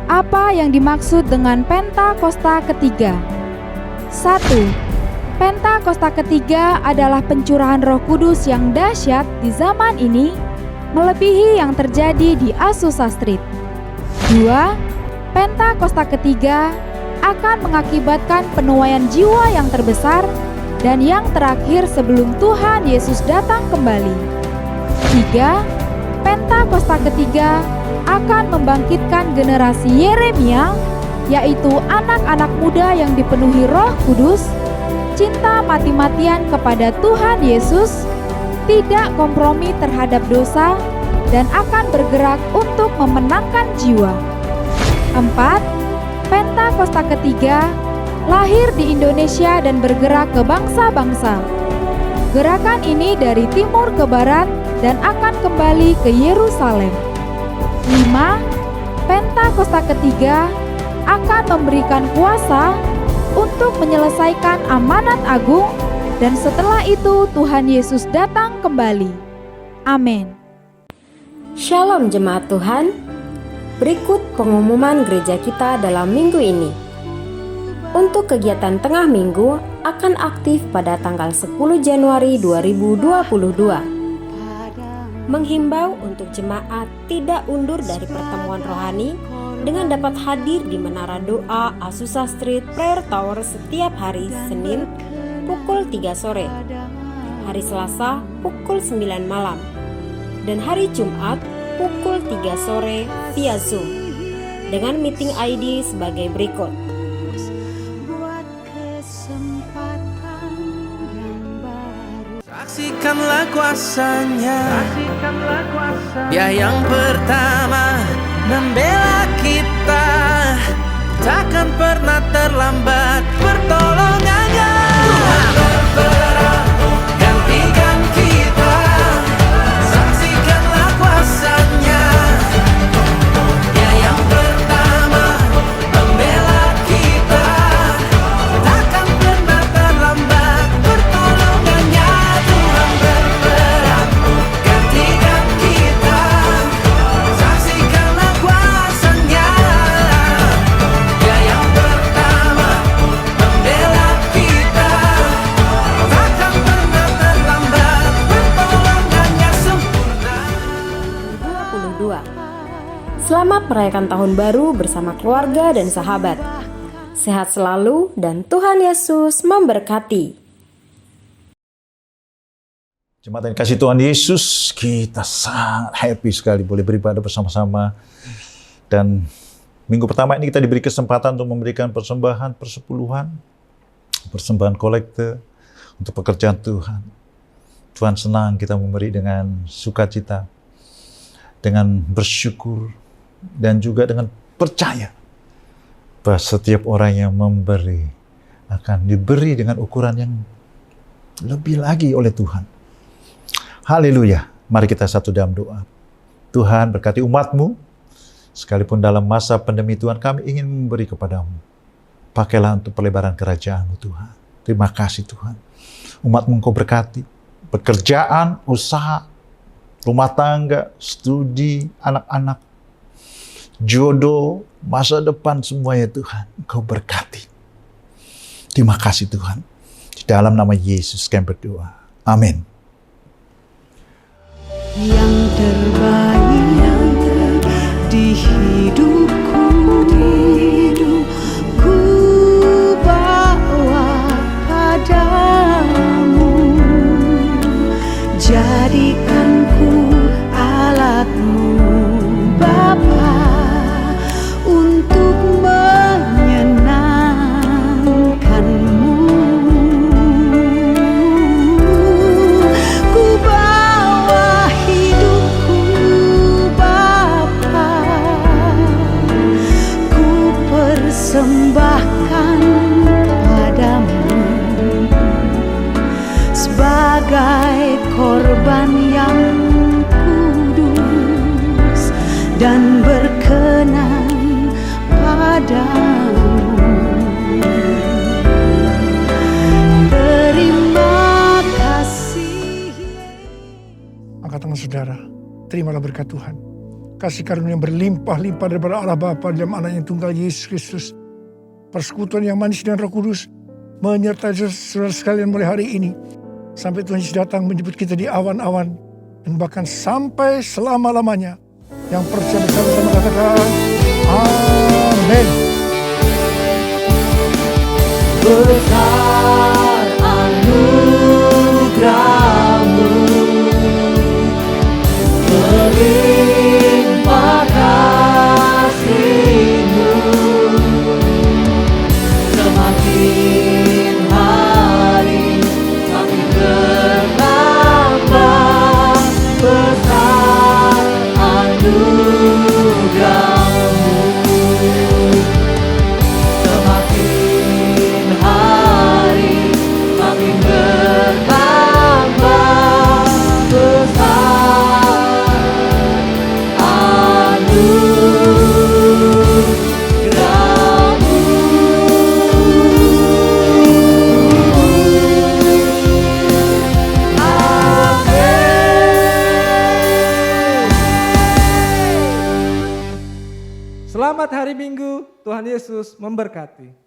apa yang dimaksud dengan Pentakosta ketiga. 1. Pentakosta ketiga adalah pencurahan Roh Kudus yang dahsyat di zaman ini, melebihi yang terjadi di Azusa Street. 2. Pentakosta ketiga akan mengakibatkan penuaian jiwa yang terbesar dan yang terakhir sebelum Tuhan Yesus datang kembali. 3. Pentakosta ketiga akan membangkitkan generasi Yeremia, yaitu anak-anak muda yang dipenuhi Roh Kudus, cinta mati-matian kepada Tuhan Yesus, tidak kompromi terhadap dosa, dan akan bergerak untuk memenangkan jiwa. 4. Pentakosta ketiga lahir di Indonesia dan bergerak ke bangsa-bangsa. Gerakan ini dari timur ke barat dan akan kembali ke Yerusalem. 5. Pentakosta ketiga akan memberikan kuasa untuk menyelesaikan amanat agung, dan setelah itu Tuhan Yesus datang kembali. Amin. Shalom jemaat Tuhan. Berikut pengumuman gereja kita dalam minggu ini. Untuk kegiatan tengah minggu akan aktif pada tanggal 10 Januari 2022. Menghimbau untuk jemaat tidak undur dari pertemuan rohani dengan dapat hadir di Menara Doa Azusa Street Prayer Tower setiap hari Senin pukul 3 sore, hari Selasa pukul 9 malam, dan hari Jumat pukul 3 sore via Zoom dengan meeting ID sebagai berikut. Saksikanlah kuasanya, Dia yang pertama membela kita, takkan pernah terlambat pertolongannya. Tuhan berperang, gantikan kita, saksikanlah kuasanya. Dia yang pertama membela kita, takkan pernah terlambat pertolongannya. Tuhan berperang, gantikan kita, saksikanlah kuasanya. Dia yang pertama membela kita, takkan pernah terlambat pertolongannya sempurna. 22. Selamat merayakan tahun baru bersama keluarga dan sahabat. Sehat selalu dan Tuhan Yesus memberkati. Jemaat yang kasih Tuhan Yesus, kita sangat happy sekali boleh beribadah bersama-sama. Dan minggu pertama ini kita diberi kesempatan untuk memberikan persembahan persepuluhan, persembahan kolekte untuk pekerjaan Tuhan. Tuhan senang kita memberi dengan sukacita, dengan bersyukur, dan juga dengan percaya bahwa setiap orang yang memberi akan diberi dengan ukuran yang Lebih lagi oleh Tuhan. Haleluya. Mari kita satu dalam doa. Tuhan berkati umat-Mu. Sekalipun dalam masa pandemi Tuhan, kami ingin memberi kepadamu. Pakailah untuk perlebaran kerajaan-Mu Tuhan. Terima kasih Tuhan. Umat-Mu Engkau berkati. Pekerjaan, usaha, rumah tangga, studi, anak-anak, jodoh, masa depan semuanya Tuhan. Engkau berkati. Terima kasih Tuhan. Di dalam nama Yesus kami berdoa. Amin. Yang terbaik di hidupku, ku bawa padamu. Jadikan ku alatmu Bapa, untuk menyenangkanmu. Ku bawa hidupku Bapa, ku persembahkan padamu sebagai korban yang kudus dan berkenan padamu. Terima kasih. Angkat tangan saudara, terimalah berkat Tuhan. Kasih karunia yang berlimpah-limpah daripada Allah Bapa dalam Anak yang tunggal Yesus Kristus. Persekutuan yang manis dan Roh Kudus menyertai saudara sekalian mulai hari ini. Sampai Tuhan Yesus datang menjemput kita di awan-awan. Dan bahkan sampai selama-lamanya. Yang percaya bersama-sama katakan, Amin. Besar anugerah-Mu, melimpah kasih-Mu, semakin hari makin bertambah. Besar anugerah-Mu, semakin hari makin bertambah. Besar anugerah-Mu. Selamat hari Minggu, Tuhan Yesus memberkati.